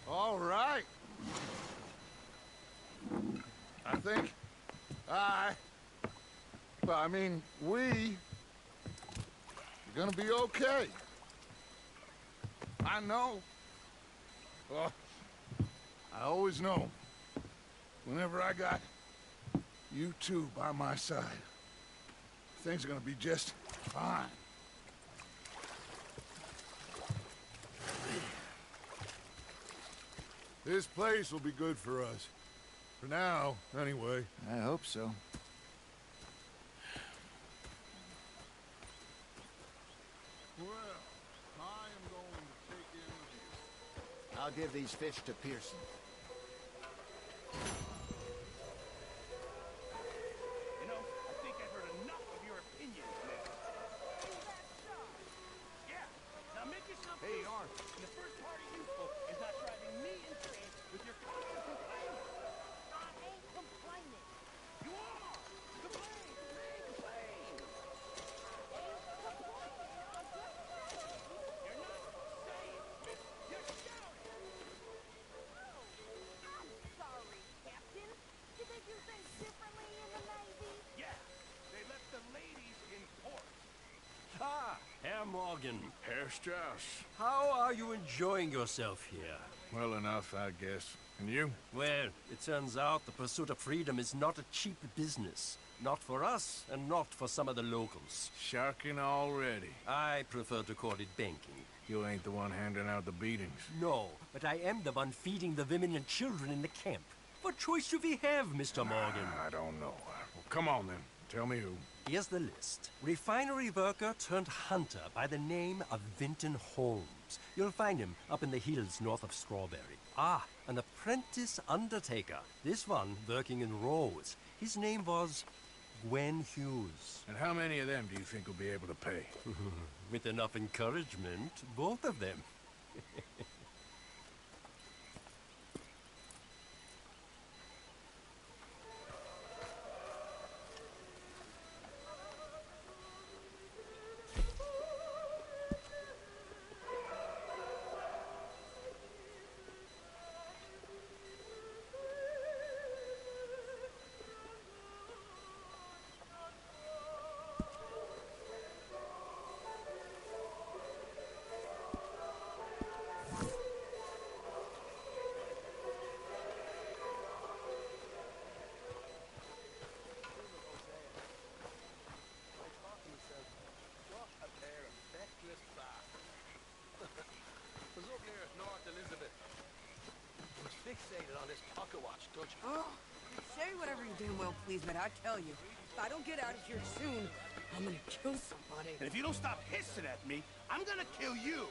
All right. I think I mean, we are gonna be okay. I know. Well, I always know. Whenever I got you two by my side, things are gonna be just fine. This place will be good for us. For now, anyway. I hope so. Well, I am going to take in the view. I'll give these fish to Pearson. You know, I think I've heard enough of your opinions, man. Yeah, now make yourself Hey, useful. Arn. And the first part of useful is not driving me insane with your constant complaining. I ain't complaining. You are! Complain, complain, complain! You're not saying, miss. You're shouting! I'm sorry, Captain. Did they do things differently in the Navy? Yeah, they left the ladies in port. Ah, Herr Morgan. Herr Strauss. How are you enjoying yourself here? Well enough, I guess. And you? Well, it turns out the pursuit of freedom is not a cheap business. Not for us, and not for some of the locals. Sharking already. I prefer to call it banking. You ain't the one handing out the beatings. No, but I am the one feeding the women and children in the camp. What choice do we have, Mr. Morgan? I don't know. Well, come on then. Tell me who. Here's the list. Refinery worker turned hunter by the name of Vinton Holmes. You'll find him up in the hills north of Strawberry. Ah, an apprentice undertaker. This one working in Rose. His name was Gwen Hughes. And how many of them do you think will be able to pay? With enough encouragement, both of them. Fixated on this pocket watch, don't you? Oh, say whatever you damn well please, but I tell you, if I don't get out of here soon, I'm gonna kill somebody. And if you don't stop hissing at me, I'm gonna kill you.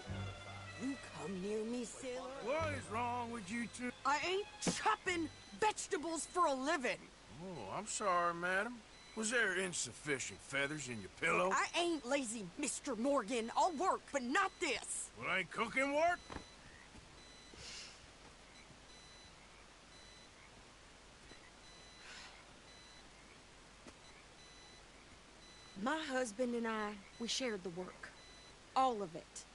You come near me, sailor. What is wrong with you two? I ain't chopping vegetables for a living. Oh, I'm sorry, madam. Was there insufficient feathers in your pillow? I ain't lazy, Mr. Morgan. I'll work, but not this. Well, ain't cooking work? My husband and I, we shared the work. All of it.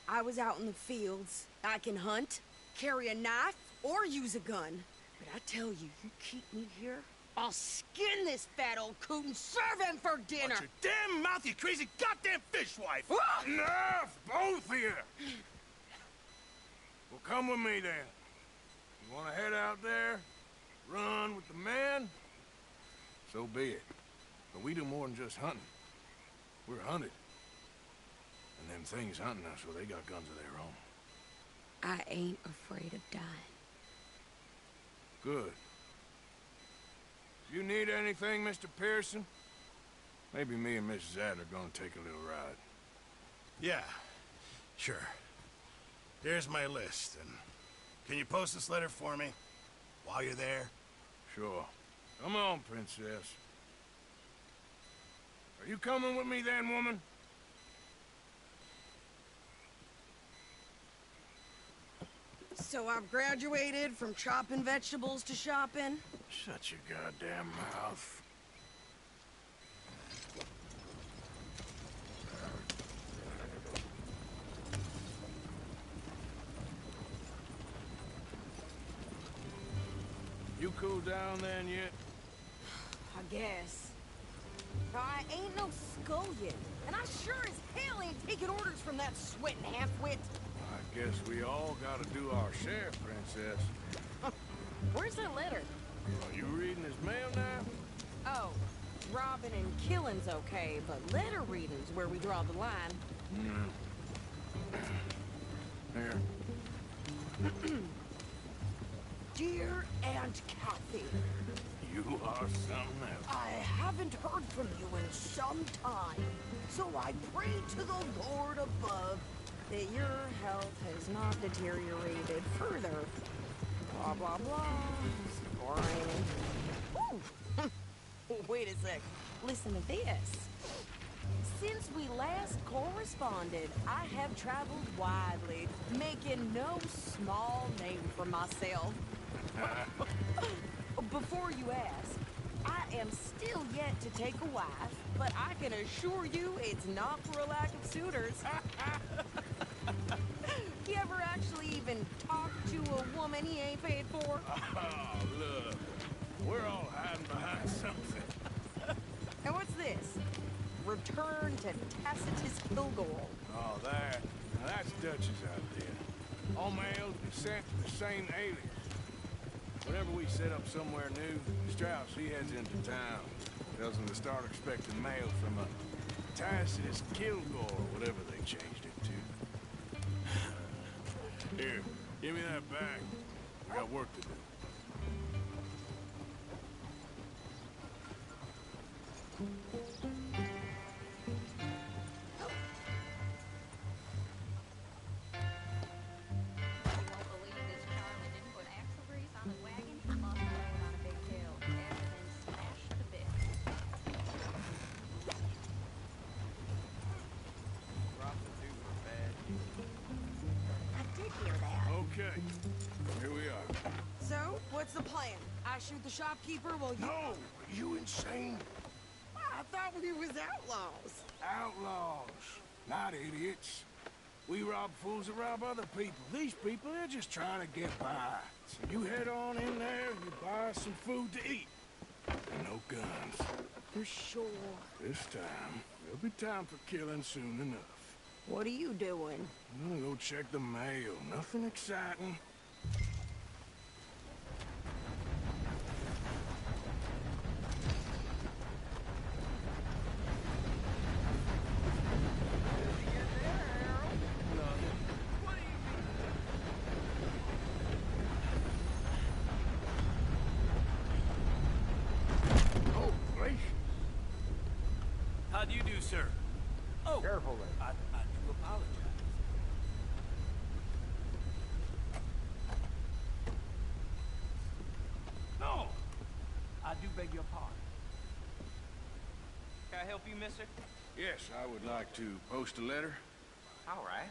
I was out in the fields. I can hunt, carry a knife, or use a gun. But I tell you, you keep me here, I'll skin this fat old coot and serve him for dinner. Watch your damn mouth, you crazy goddamn fishwife! Enough, both of you! Well, come with me then. You want to head out there, run with the men? So be it. But we do more than just hunting. We're hunted. And them things hunting us, well, they got guns of their own. I ain't afraid of dying. Good. If you need anything, Mr. Pearson, Maybe me and Mrs. Adler are gonna take a little ride. Yeah, sure. Here's my list, and can you post this letter for me while you're there? Sure. Come on, Princess. Are you coming with me then, woman? So I've graduated from chopping vegetables to shopping? Shut your goddamn mouth. You cooled down then yet? I guess. I ain't no scullion, and I sure as hell ain't taking orders from that sweating half-wit. I guess we all gotta do our share, Princess. Where's that letter? Are you reading his mail now? Oh, robbing and killing's okay, but letter reading's where we draw the line. Here. Dear Aunt Kathy. You are something else. I haven't heard from you in some time, so I pray to the Lord above that your health has not deteriorated further. Blah, blah, blah. Boring. Ooh. Wait a sec. Listen to this. Since we last corresponded, I have traveled widely, making no small name for myself. Before you ask, I am still yet to take a wife, but I can assure you it's not for a lack of suitors. You ever actually even talk to a woman he ain't paid for? Oh, look. We're all hiding behind something. And what's this? Return to Tacitus Kilgore. Oh, that. Now that's Dutch's idea. All mail to be sent to the same alias. Whenever we set up somewhere new, Strauss, he heads into town. Tells them to start expecting mail from a Tacitus Kilgore, or whatever they changed it to. Here, give me that bag. We got work to do. Okay, here we are. So, what's the plan? I shoot the shopkeeper while you... No! Are you insane? I thought we was outlaws. Outlaws, not idiots. We rob fools that rob other people. These people, they're just trying to get by. So you head on in there, you buy some food to eat. And no guns. For sure. This time, there'll be time for killing soon enough. What are you doing? I'm gonna go check the mail. Nothing exciting. Oh, gracious. How do you do, sir? Oh, Careful there. I do apologize. No! I do beg your pardon. Can I help you, mister? Yes, I would like to post a letter. All right.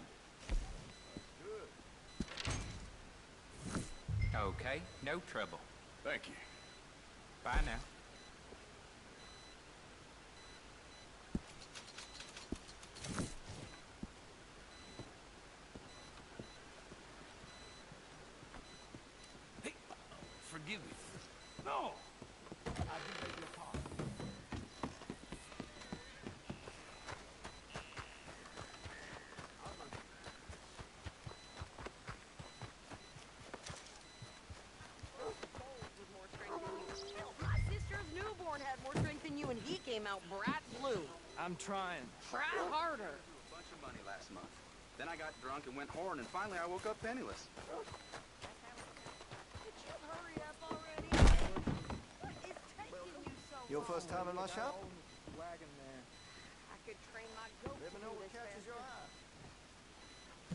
Okay, no trouble. Thank you. Bye now. Hey, forgive me. No! I do beg your pardon. My sister's newborn had more strength than you, and he came out bright blue. I'm trying. Try harder. A bunch of money last month. Then I got drunk and went whoring, and finally I woke up penniless. Could you hurry up already? What is taking you so Your long? first time in my shop? Wagon man. could train my goat Let me to know do what this catches your faster. eye.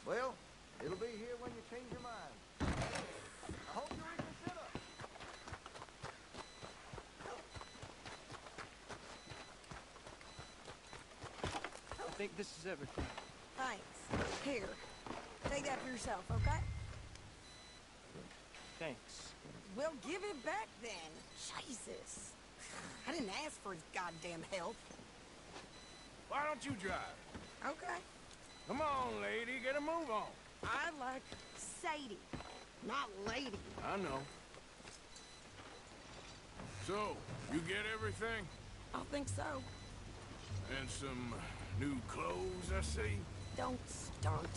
Well, it'll be here when you change your mind. I hope you reconsider. I think this is everything. Thanks. Here, take that for yourself, okay? Thanks. Well, give it back then. Jesus. I didn't ask for his goddamn help. Why don't you drive? Okay. Come on, lady, get a move on. I like Sadie, not lady. I know. So, you get everything? I think so. And some new clothes, I see? Don't start.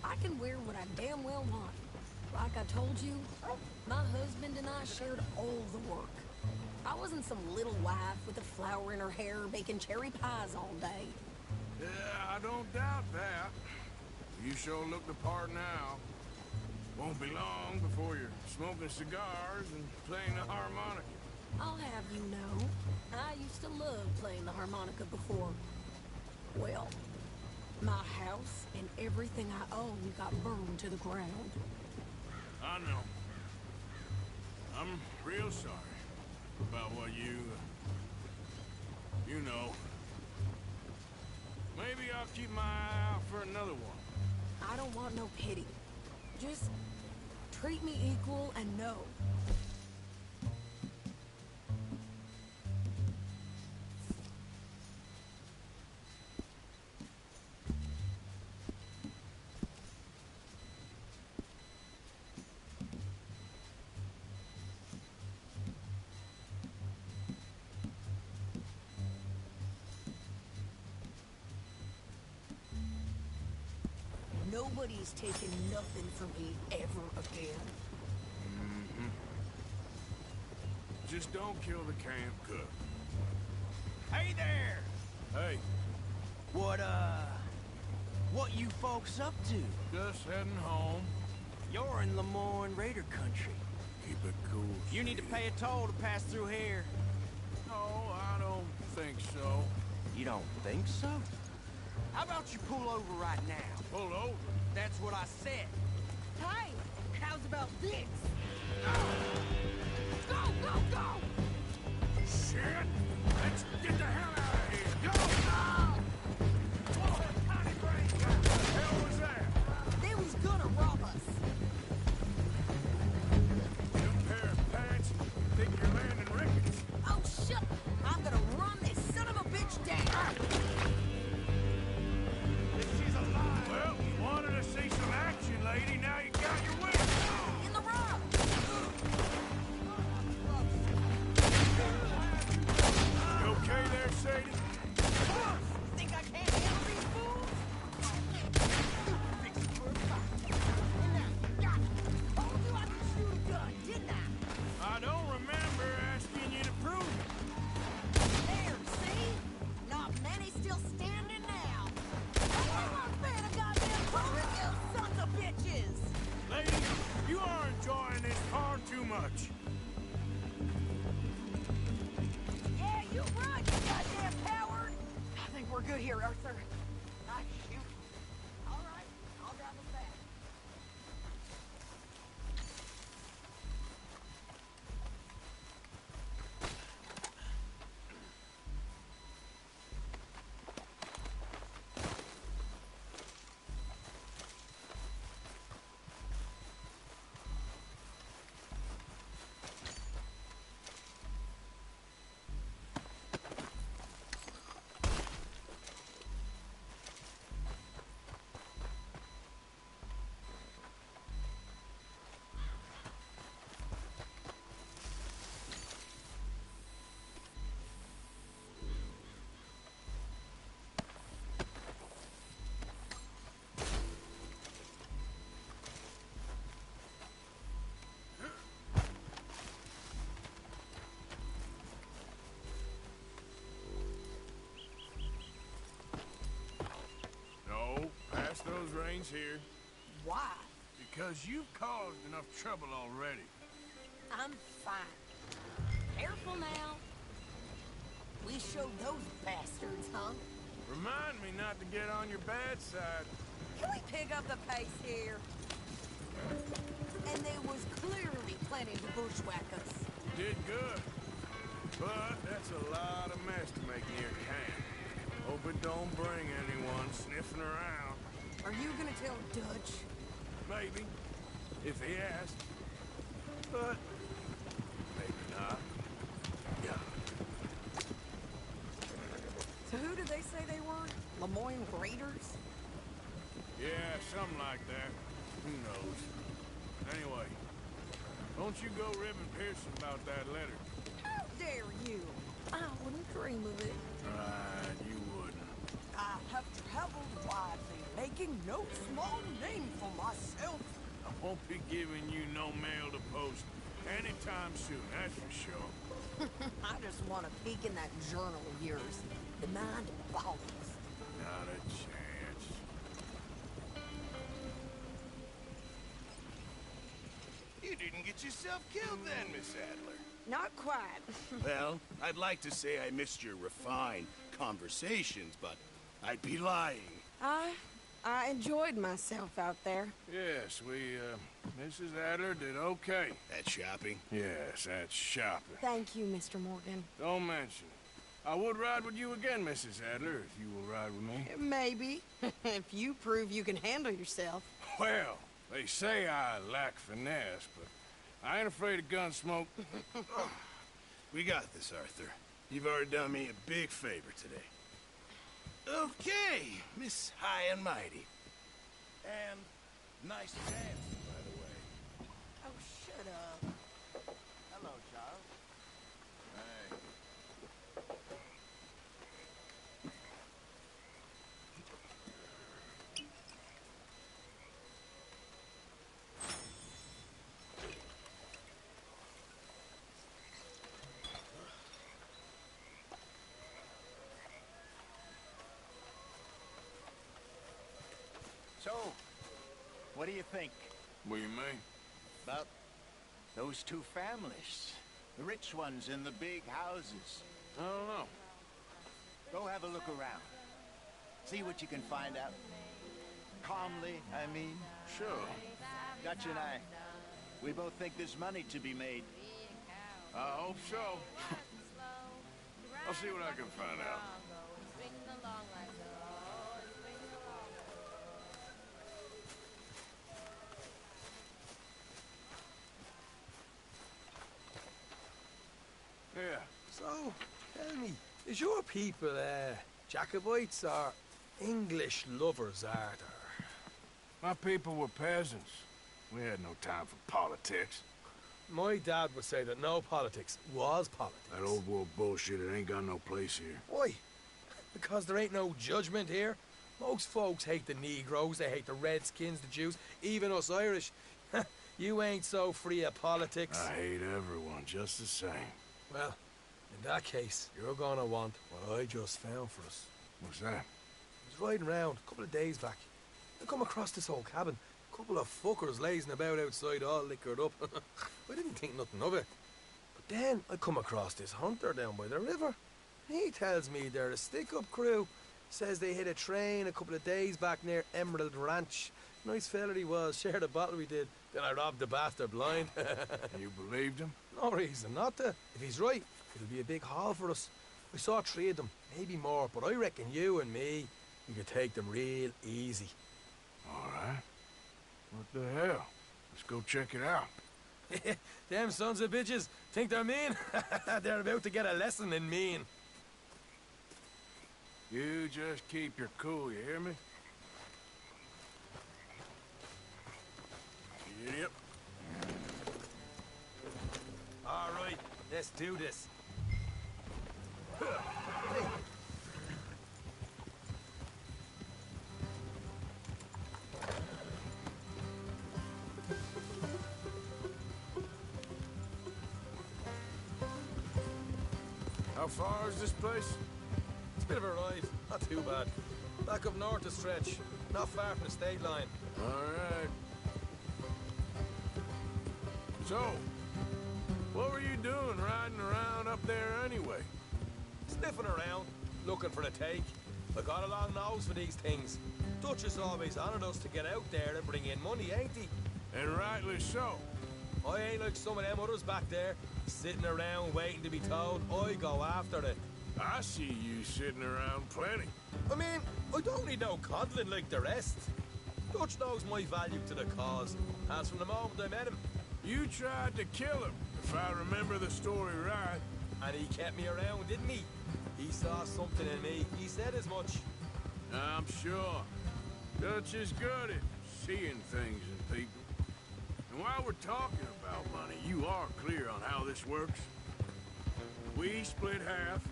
I can wear what I damn well want. Like I told you, my husband and I shared all the work. I wasn't some little wife with a flower in her hair baking cherry pies all day. Yeah, I don't doubt that. You sure look the part now. Won't be long before you're smoking cigars and playing the harmonica. I'll have you know, I used to love playing the harmonica before. Well, my house and everything I own got burned to the ground. I know. I'm real sorry about what you know. Maybe I'll keep my eye out for another one. I don't want no pity. Just treat me equal and know. Nobody's taking nothing from me ever again. Mm-hmm. Just don't kill the camp cook. Hey there! Hey, What you folks up to? just heading home. You're in Lemoyne Raider country. Keep it cool. You need to pay a toll to pass through here. No, I don't think so. You don't think so? How about you pull over right now? Pull over? That's what I said. Hey, how's about this? Go, go, go! Shit! Let's get the hell out of here! Go! Whoa, tiny brain guy! What the hell was that? They was gonna rob us. New pair of pants? Think you're landing rickets? Oh, shit! I'm gonna run this son of a bitch down. She's alive! Well, you wanted to see some action, lady. Now you got your wish. In the rock! You okay there, Sadie? Think I can't handle these fools? Fix it for a fight. And now you got it. Told you I could shoot a gun, didn't I? I don't remember asking you to prove it. There, see? Not many still standing now. I'm a fan of goddamn poker, you sons of bitches! Lady, you are enjoying this far too much. Yeah, you run, you goddamn coward! I think we're good here, Arthur. I shoot. All right, I'll grab us back. No, pass those reins here. Why? because you've caused enough trouble already. I'm fine. Careful now. We showed those bastards, huh? Remind me not to get on your bad side. Can we pick up the pace here? And there was clearly planning to bushwhack us. You did good. But that's a lot of mess to make near camp. Hope it don't bring anyone sniffing around. Are you gonna tell Dutch? Maybe. If he asks. But maybe not. Yeah. So who did they say they were? Lemoyne Raiders? Yeah, something like that. Who knows? Anyway, don't you go ribbing Pearson about that letter. How dare you? I wouldn't dream of it. Right, you wouldn't. I have traveled widely, making no small name for myself. I won't be giving you no mail to post anytime soon, that's for sure. I just want to peek in that journal of yours. The mind boggles. Not a chance. You didn't get yourself killed then, Miss Adler. Not quite. Well, I'd like to say I missed your refined conversations, but I'd be lying. I enjoyed myself out there. Yes, Mrs. Adler did okay. At shopping? Yes, that's shopping. Thank you, Mr. Morgan. Don't mention it. I would ride with you again, Mrs. Adler, if you will ride with me. Maybe. If you prove you can handle yourself. Well, they say I lack finesse, but I ain't afraid of gun smoke. We got this, Arthur. You've already done me a big favor today. Okay, Miss High and Mighty. And nice dance, by the way. Oh, shut up. Hello, Charles. Hey. So, what do you think What do you mean? about those two families? The rich ones in the big houses. I don't know. Go have a look around. See what you can find out. Calmly, I mean. Sure. Dutch and I, we both think there's money to be made. I hope so. I'll see what I can find out. Yeah. So, tell me, is your people, Jacobites or English lovers, Arthur? My people were peasants. We had no time for politics. My dad would say that no politics was politics. That old world bullshit, it ain't got no place here. Why? Because there ain't no judgment here. Most folks hate the Negroes, they hate the Redskins, the Jews, even us Irish. You ain't so free of politics. I hate everyone just the same. Well, in that case, you're gonna want what I just found for us. What's that? I was riding around a couple of days back. I come across this old cabin. A couple of fuckers lazing about outside all liquored up. I didn't think nothing of it. But then I come across this hunter down by the river. He tells me they're a stick-up crew. Says they hit a train a couple of days back near Emerald Ranch. Nice fella he was, shared a bottle we did. Then I robbed the bastard blind. You believed him? No reason not to. If he's right, it'll be a big haul for us. I saw 3 of them, maybe more, but I reckon you and me, we could take them real easy. All right. What the hell? Let's go check it out. Them sons of bitches think they're mean? They're about to get a lesson in mean. You just keep your cool, you hear me? Yep. All right, let's do this. How far is this place? It's a bit of a ride, not too bad. Back up north a stretch, not far from the state line. All right. So, what were you doing riding around up there anyway? Sniffing around, looking for a take. I got a long nose for these things. Dutch has always honoured us to get out there and bring in money, ain't he? And rightly so. I ain't like some of them others back there, sitting around waiting to be told. I go after it. I see you sitting around plenty. I mean, I don't need no coddling like the rest. Dutch knows my value to the cause, as from the moment I met him. You tried to kill him, if I remember the story right. And he kept me around, didn't he? He saw something in me. He said as much. I'm sure. Dutch is good at seeing things in people. And while we're talking about money, you are clear on how this works? We split half,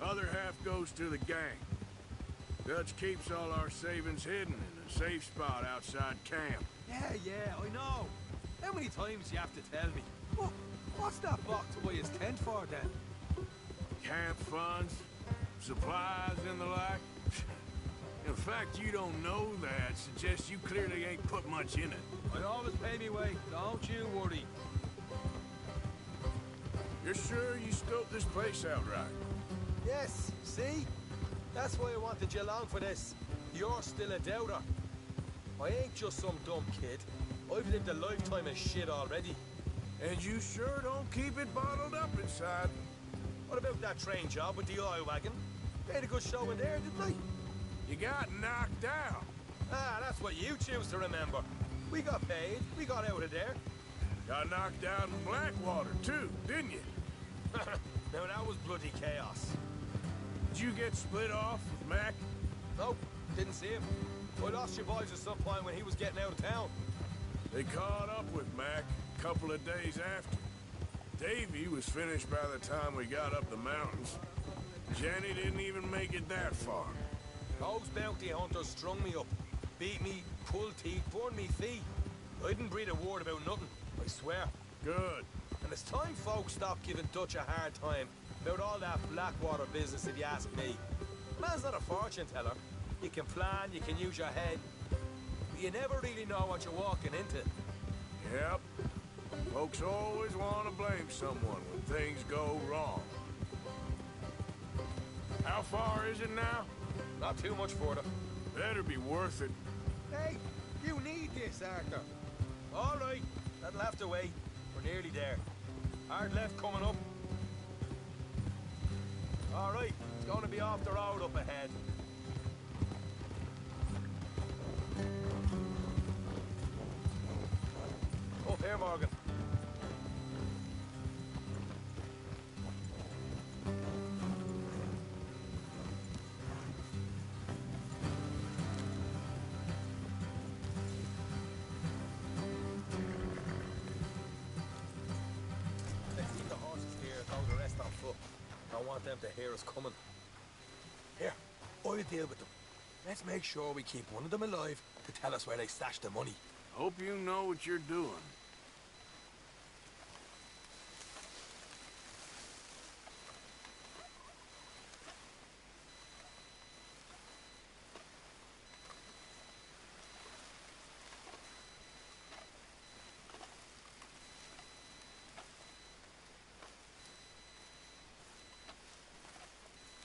other half goes to the gang. Dutch keeps all our savings hidden in a safe spot outside camp. Yeah, I know. How many times do you have to tell me? What's that box away his tent for, then? Camp funds, supplies, and the like. In fact, you don't know that suggests you clearly ain't put much in it. I always pay me way, don't you worry. You're sure you scoped this place out right? Yes, see? That's why I wanted you along for this. You're still a doubter. I ain't just some dumb kid. I've lived a lifetime of shit already. And you sure don't keep it bottled up inside. What about that train job with the oil wagon? Made a good show in there, didn't I? You got knocked out. Ah, that's what you choose to remember. We got paid. We got out of there. Got knocked out in Blackwater, too, didn't you? Now, that was bloody chaos. Did you get split off with Mac? Nope, didn't see him. I lost your boys at some point when he was getting out of town. They caught up with Mac a couple of days after. Davy was finished by the time we got up the mountains. Jenny didn't even make it that far. Those bounty hunters strung me up, beat me, pulled teeth, burned me feet. I didn't breathe a word about nothing, I swear. Good. And it's time folks stopped giving Dutch a hard time about all that Blackwater business, if you ask me. Man's not a fortune teller. You can plan, you can use your head, but you never really know what you're walking into. Yep. Folks always want to blame someone when things go wrong. How far is it now? Not too much further. Better be worth it. Hey, you need this, Arthur. All right, that'll have to wait. We're nearly there. Hard left coming up. All right, it's going to be off the road up ahead. Up here, Morgan. I want them to hear us coming. Here, I'll deal with them. Let's make sure we keep one of them alive to tell us where they stashed the money. Hope you know what you're doing.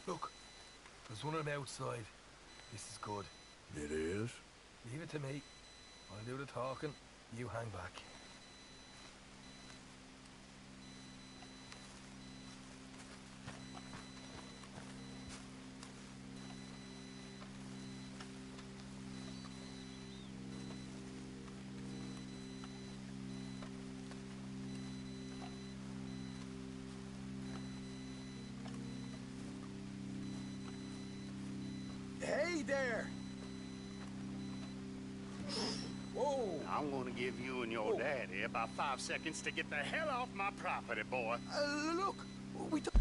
Look, there's one of them outside. This is good. It is? Leave it to me. I'll do the talking. You hang back. Hey there! Whoa! I'm gonna give you and your daddy about 5 seconds to get the hell off my property, boy. Look, we don't...